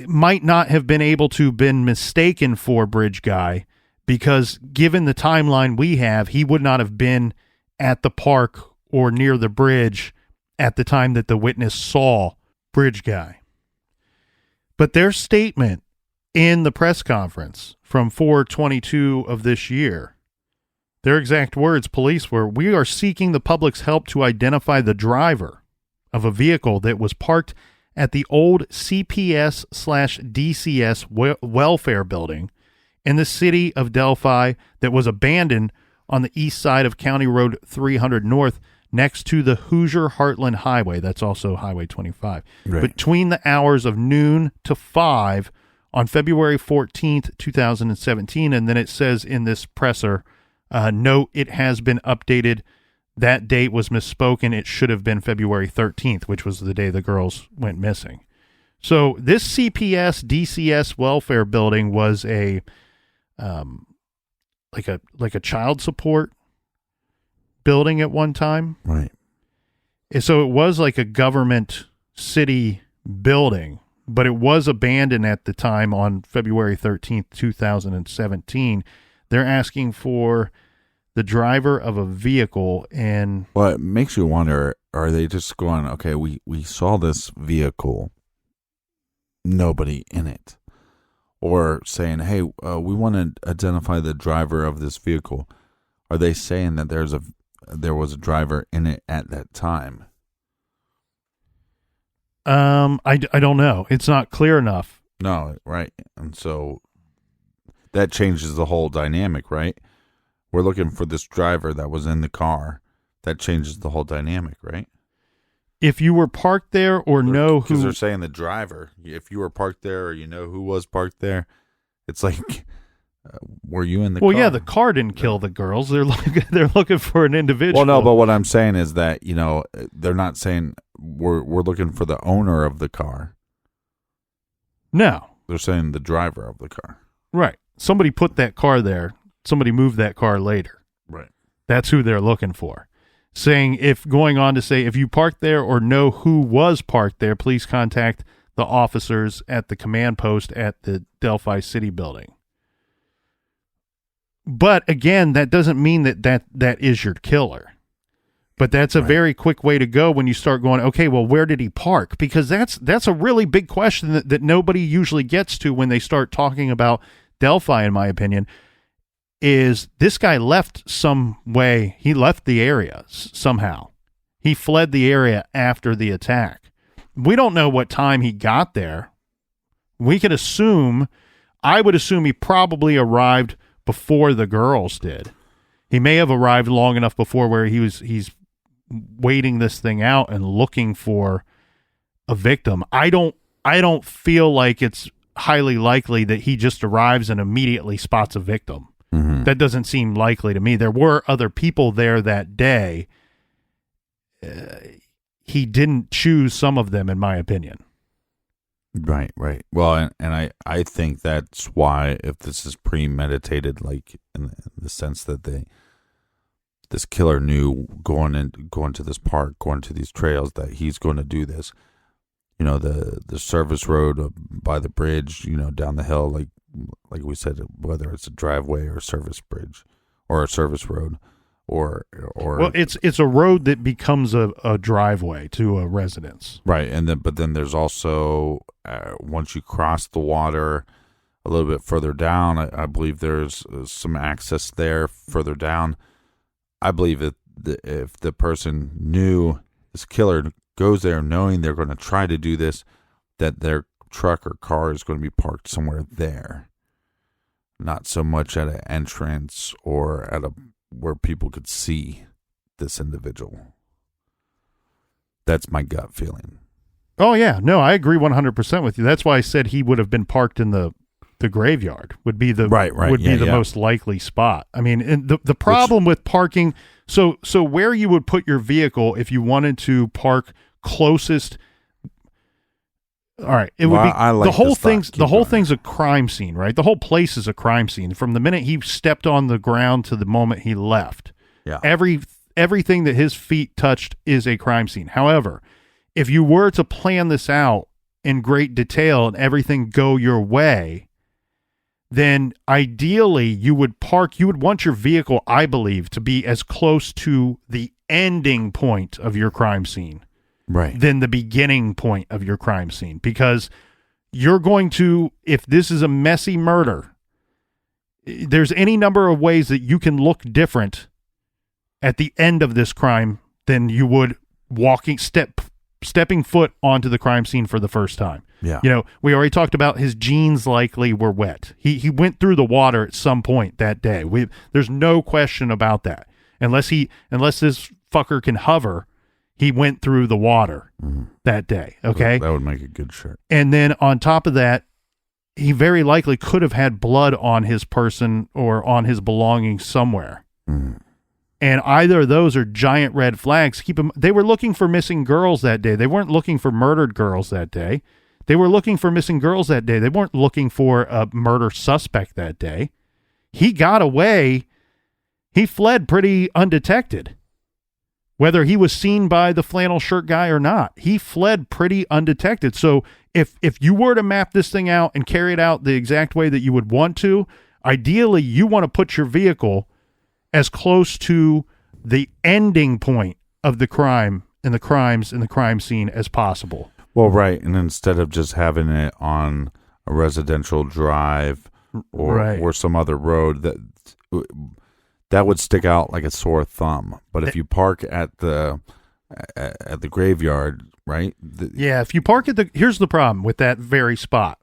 might not have been able to been mistaken for Bridge Guy because given the timeline we have, he would not have been at the park or near the bridge at the time that the witness saw Bridge Guy. But their statement in the press conference from 4/22 of this year, their exact words, police were, "We are seeking the public's help to identify the driver of a vehicle that was parked at the old CPS/DCS welfare building in the city of Delphi that was abandoned on the east side of County Road 300 North next to the Hoosier Heartland Highway." That's also Highway 25. Right. Between the hours of noon to 5 on February 14th, 2017. And then it says in this presser, note, it has been updated. That date was misspoken. It should have been February 13th, which was the day the girls went missing. So this CPS DCS welfare building was a like a child support building at one time. Right. And so it was like a government city building, but it was abandoned at the time on February 13th, 2017. They're asking for the driver of a vehicle, and well, it makes you wonder, are they just going, okay, we saw this vehicle, nobody in it, or saying, hey, we want to identify the driver of this vehicle. Are they saying that there was a driver in it at that time? I don't know. It's not clear enough. No, right. And so that changes the whole dynamic, right? We're looking for this driver that was in the car. That changes the whole dynamic, right? If you were parked there or know who... Because they're saying the driver. If you were parked there or you know who was parked there, it's like, were you in the car? Well, yeah, the car didn't kill the girls. They're looking for an individual. Well, no, but what I'm saying is that, they're not saying we're looking for the owner of the car. No. They're saying the driver of the car. Right. Somebody put that car there. Somebody moved that car later. Right. That's who they're looking for. Going on to say, if you parked there or know who was parked there, please contact the officers at the command post at the Delphi City building. But again, that doesn't mean that is your killer. But that's a very quick way to go when you start going, okay, well, where did he park? Because that's a really big question that nobody usually gets to when they start talking about Delphi, in my opinion. Is this guy left some way? He left the area somehow. He fled the area after the attack. We don't know what time he got there. We could assume, I would assume he probably arrived before the girls did. He may have arrived long enough before where he's waiting this thing out and looking for a victim. I don't feel like it's highly likely that he just arrives and immediately spots a victim. Mm-hmm. That doesn't seem likely to me. There were other people there that day. He didn't choose some of them, in my opinion. Right. Well, and I think that's why, if this is premeditated, like in the sense that this killer knew going to this park, going to these trails, that he's going to do this. The service road by the bridge, down the hill, like we said, whether it's a driveway or a service bridge or a service road or well, it's a road that becomes a driveway to a residence. Right. But then there's also, once you cross the water a little bit further down, I believe there's some access there further down. I believe that if the person knew, this killer goes there knowing they're going to try to do this, that their truck or car is going to be parked somewhere there, not so much at an entrance or where people could see this individual. That's my gut feeling. Oh yeah, no, I agree 100% with you. That's why I said he would have been parked in the graveyard. Would be the most likely spot. I mean, and the problem with parking. So where you would put your vehicle if you wanted to park closest. All right, it would be the whole thing's thing's a crime scene, right? The whole place is a crime scene from the minute he stepped on the ground to the moment he left. Yeah. Everything that his feet touched is a crime scene. However, if you were to plan this out in great detail and everything go your way, then ideally you would want your vehicle, I believe, to be as close to the ending point of your crime scene than the beginning point of your crime scene, because you're going to, if this is a messy murder, there's any number of ways that you can look different at the end of this crime than you would stepping foot onto the crime scene for the first time. Yeah. We already talked about his jeans likely were wet. He went through the water at some point that day. There's no question about that. Unless this fucker can hover, he went through the water that day. Okay. That would make a good shirt. And then on top of that, he very likely could have had blood on his person or on his belongings somewhere. And either of those are giant red flags. They were looking for missing girls that day. They weren't looking for murdered girls that day. They were looking for missing girls that day. They weren't looking for a murder suspect that day. He got away. He fled pretty undetected. Whether he was seen by the flannel shirt guy or not, he fled pretty undetected. So if you were to map this thing out and carry it out the exact way that you would want to, ideally you want to put your vehicle as close to the ending point of the crime and the crimes in the crime scene as possible. Well, right. And instead of just having it on a residential drive or some other road, that would stick out like a sore thumb. But if you park at the graveyard, right? If you park here's the problem with that very spot.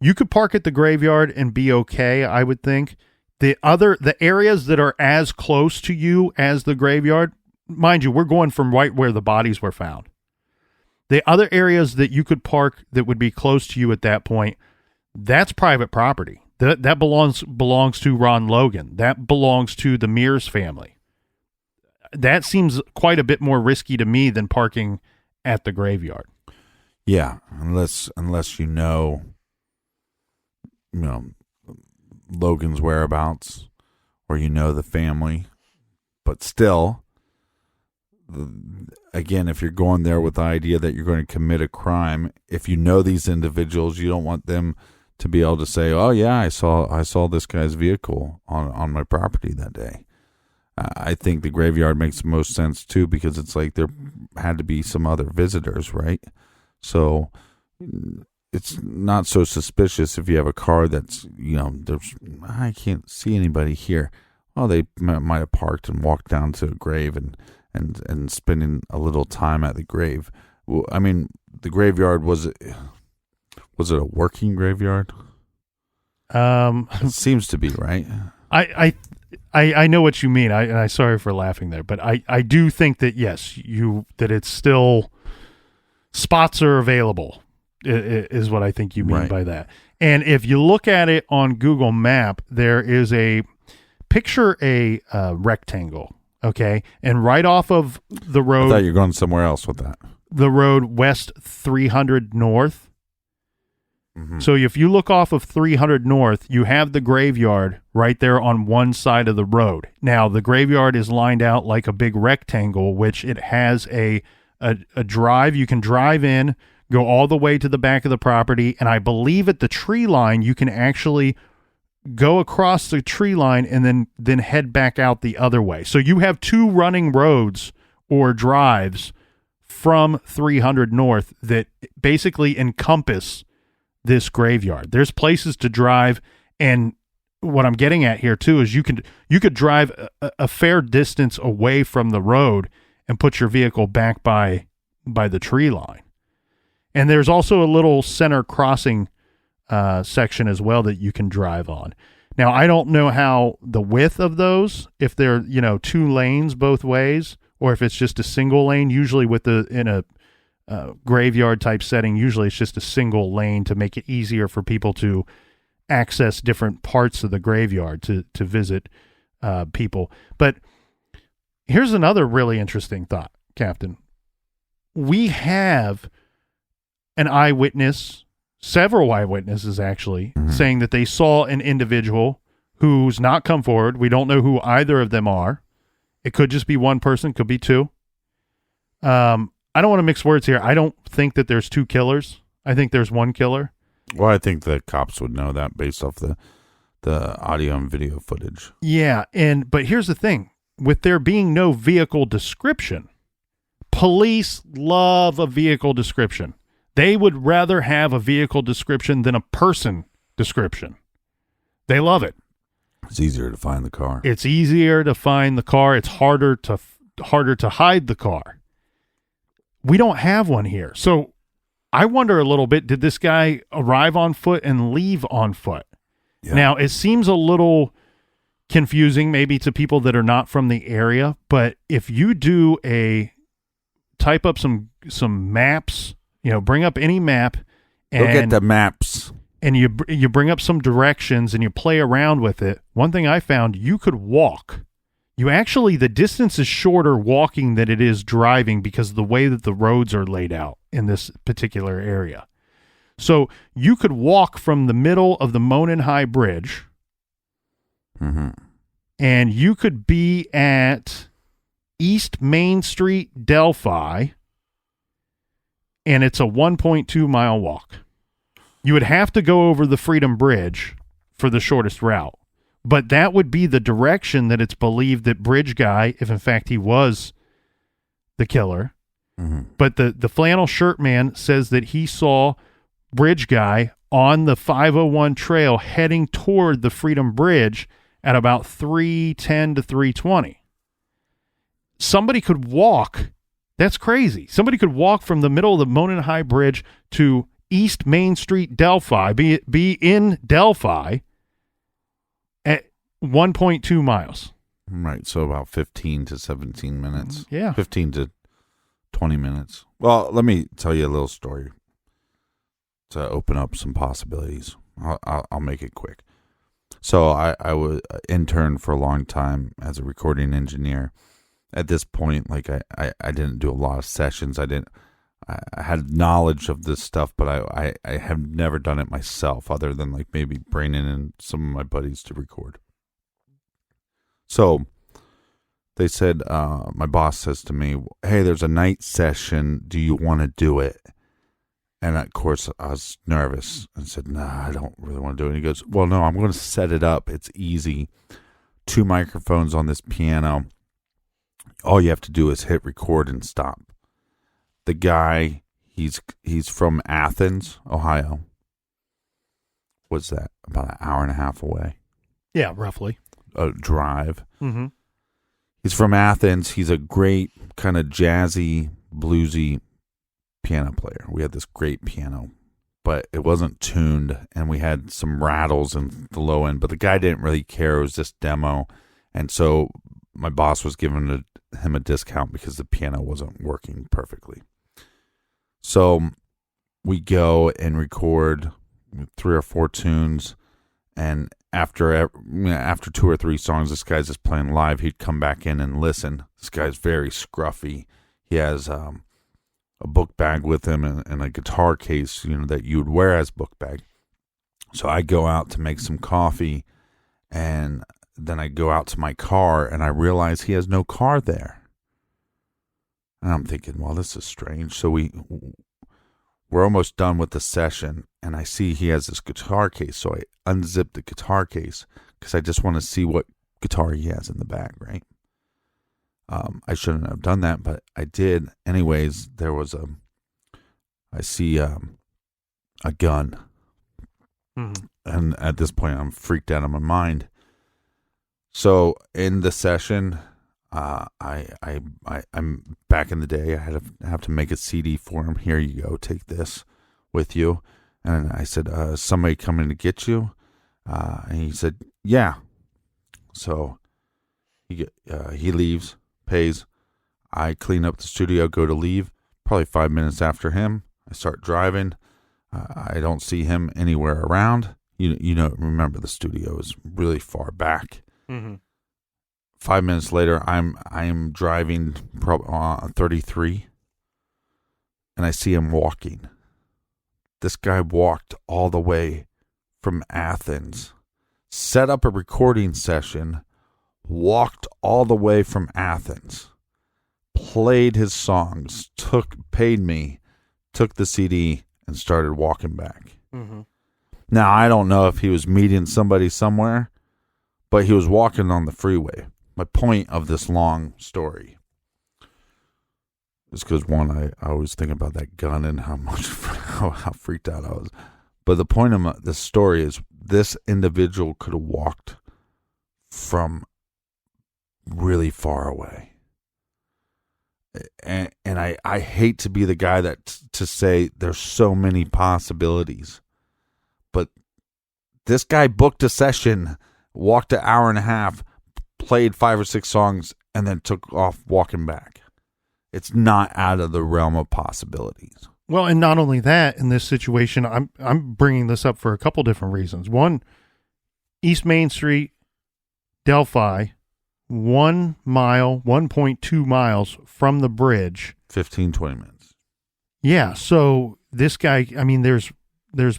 You could park at the graveyard and be okay, I would think. The areas that are as close to you as the graveyard, mind you, we're going from right where the bodies were found. The other areas that you could park that would be close to you at that point, that's private property. That belongs to Ron Logan. That belongs to the Mears family. That seems quite a bit more risky to me than parking at the graveyard. Yeah, unless you know Logan's whereabouts or the family. But still, again, if you're going there with the idea that you're going to commit a crime, if you know these individuals, you don't want them to be able to say, "Oh yeah, I saw this guy's vehicle on my property that day." I think the graveyard makes the most sense too, because it's like there had to be some other visitors, right? So it's not so suspicious if you have a car that's, I can't see anybody here. Well, they might have parked and walked down to a grave and spending a little time at the grave. Well, I mean, the graveyard, was it a working graveyard? It seems to be, right? I know what you mean. I'm sorry for laughing there, but I do think that yes, that it's still spots are available is what I think you mean by that. And if you look at it on Google Map, there is a rectangle, okay, and right off of the road. I thought you were going somewhere else with that. The road West 300 North. Mm-hmm. So if you look off of 300 North, you have the graveyard right there on one side of the road. Now, the graveyard is lined out like a big rectangle, which it has a drive. You can drive in, go all the way to the back of the property, and I believe at the tree line, you can actually go across the tree line and then head back out the other way. So you have two running roads or drives from 300 North that basically encompass this graveyard. There's places to drive, and what I'm getting at here too is you could drive a fair distance away from the road and put your vehicle back by the tree line. And there's also a little center crossing section as well that you can drive on. Now, I don't know how the width of those, if they're, two lanes both ways, or if it's just a single lane. Usually in a graveyard type setting, usually it's just a single lane to make it easier for people to access different parts of the graveyard to visit people. But here's another really interesting thought, Captain. We have an eyewitness, several eyewitnesses actually, saying that they saw an individual who's not come forward. We don't know who either of them are. It could just be one person, could be two. I don't want to mix words here. I don't think that there's two killers. I think there's one killer. Well, I think the cops would know that based off the audio and video footage. Yeah, but here's the thing. With there being no vehicle description, Police love a vehicle description. They would rather have a vehicle description than a person description. They love it. It's easier to find the car. It's easier to find the car. It's harder to hide the car. We don't have one here. So I wonder a little bit, did this guy arrive on foot and leave on foot? Yeah. Now, it seems a little confusing maybe to people that are not from the area, but if you type up some maps, bring up any map and look at the maps. And you bring up some directions and you play around with it. One thing I found, you could walk. The distance is shorter walking than it is driving because of the way that the roads are laid out in this particular area. So you could walk from the middle of the Monon High Bridge, and you could be at East Main Street, Delphi, and it's a 1.2 mile walk. You would have to go over the Freedom Bridge for the shortest route. But that would be the direction that it's believed that Bridge Guy, if in fact he was the killer. But the flannel shirt man says that he saw Bridge Guy on the 501 trail heading toward the Freedom Bridge at about 3:10 to 3:20. Somebody could walk. That's crazy. Somebody could walk from the middle of the Monon High Bridge to East Main Street, Delphi, be in Delphi at 1.2 miles. Right, so about 15 to 17 minutes. Yeah. 15 to 20 minutes. Well, let me tell you a little story to open up some possibilities. I'll make it quick. So I was an intern for a long time as a recording engineer. At this point, I didn't do a lot of sessions. I had knowledge of this stuff, but I have never done it myself other than maybe bringing in some of my buddies to record. So they said, my boss says to me, hey, there's a night session. Do you want to do it? And of course I was nervous and said, nah, I don't really want to do it. And he goes, well, no, I'm going to set it up. It's easy. 2 microphones on this piano. All you have to do is hit record and stop. The guy, he's from Athens, Ohio. What's that? About an hour and a half away. Yeah, roughly. A drive. Mm-hmm. He's from Athens. He's a great kind of jazzy, bluesy piano player. We had this great piano, but it wasn't tuned, and we had some rattles in the low end, but the guy didn't really care. It was just demo, and so my boss was giving him a discount because the piano wasn't working perfectly. So we go and record 3 or 4 tunes, and after 2 or 3 songs, this guy's just playing live. He'd come back in and listen. This guy's very scruffy. He has a book bag with him and a guitar case, that you would wear as book bag. So I go out to make some coffee, and then I go out to my car, and I realize he has no car there. And I'm thinking, well, this is strange. So we're almost done with the session, and I see he has this guitar case. So I unzip the guitar case because I just want to see what guitar he has in the bag, right? I shouldn't have done that, but I did. Anyways, I see a gun. Mm-hmm. And at this point, I'm freaked out of my mind. So in the session, I'm back in the day. I have to make a CD for him. Here you go. Take this with you. And I said, somebody coming to get you? And he said, yeah. So he leaves, pays. I clean up the studio, go to leave. Probably 5 minutes after him, I start driving. I don't see him anywhere around. Remember the studio is really far back. Mm-hmm. 5 minutes later, I'm driving 33, and I see him walking. This guy walked all the way from Athens, set up a recording session, walked all the way from Athens, played his songs, paid me, took the CD, and started walking back. Mm-hmm. Now, I don't know if he was meeting somebody somewhere, but he was walking on the freeway. My point of this long story Just because, one, I always think about that gun and how much how freaked out I was. But the point of the story is this individual could have walked from really far away. And I hate to be the guy to say there's so many possibilities. But this guy booked a session, walked an hour and a half, played 5 or 6 songs, and then took off walking back. It's not out of the realm of possibilities. Well, and not only that, in this situation, I'm bringing this up for a couple different reasons. One, East Main Street, Delphi, 1 mile, 1.2 miles from the bridge. 15, 20 minutes. Yeah, so this guy, I mean, there's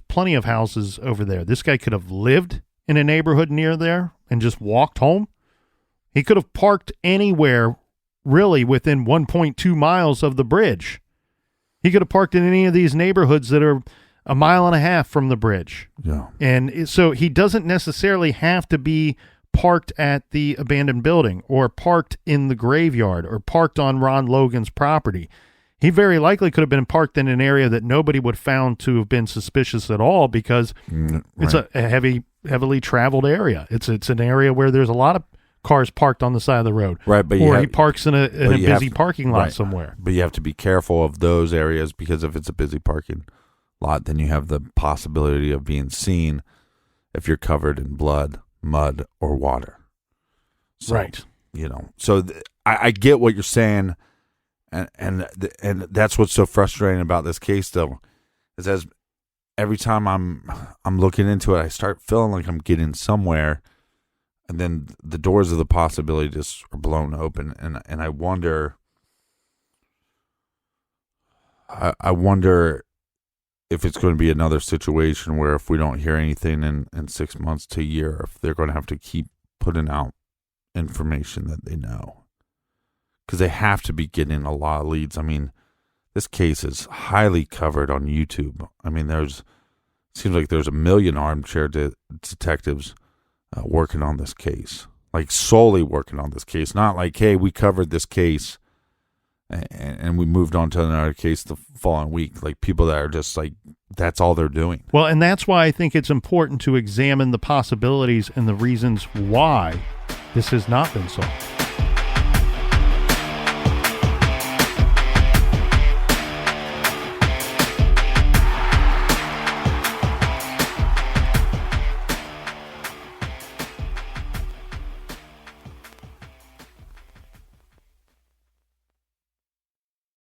plenty of houses over there. This guy could have lived in a neighborhood near there and just walked home. He could have parked anywhere really within 1.2 miles of the bridge. He could have parked in any of these neighborhoods that are a mile and a half from the bridge. Yeah. And so he doesn't necessarily have to be parked at the abandoned building or parked in the graveyard or parked on Ron Logan's property. He very likely could have been parked in an area that nobody would found to have been suspicious at all because it's a heavily traveled area. It's an area where there's a lot of cars parked on the side of the road. Right, but he parks in a busy parking lot somewhere. But you have to be careful of those areas because if it's a busy parking lot, then you have the possibility of being seen if you're covered in blood, mud, or water. So, right. So I get what you're saying, and that's what's so frustrating about this case, though, is as every time I'm looking into it, I start feeling like I'm getting somewhere. And then the doors of the possibility just are blown open, and I wonder. I wonder if it's going to be another situation where if we don't hear anything in 6 months to a year, if they're going to have to keep putting out information that they know, because they have to be getting a lot of leads. I mean, this case is highly covered on YouTube. I mean, seems like there's a million armchair detectives. Working on this case, like solely working on this case, not like, hey, we covered this case and we moved on to another case the following week. Like people that are just like, that's all they're doing. Well, and that's why I think it's important to examine the possibilities and the reasons why this has not been solved.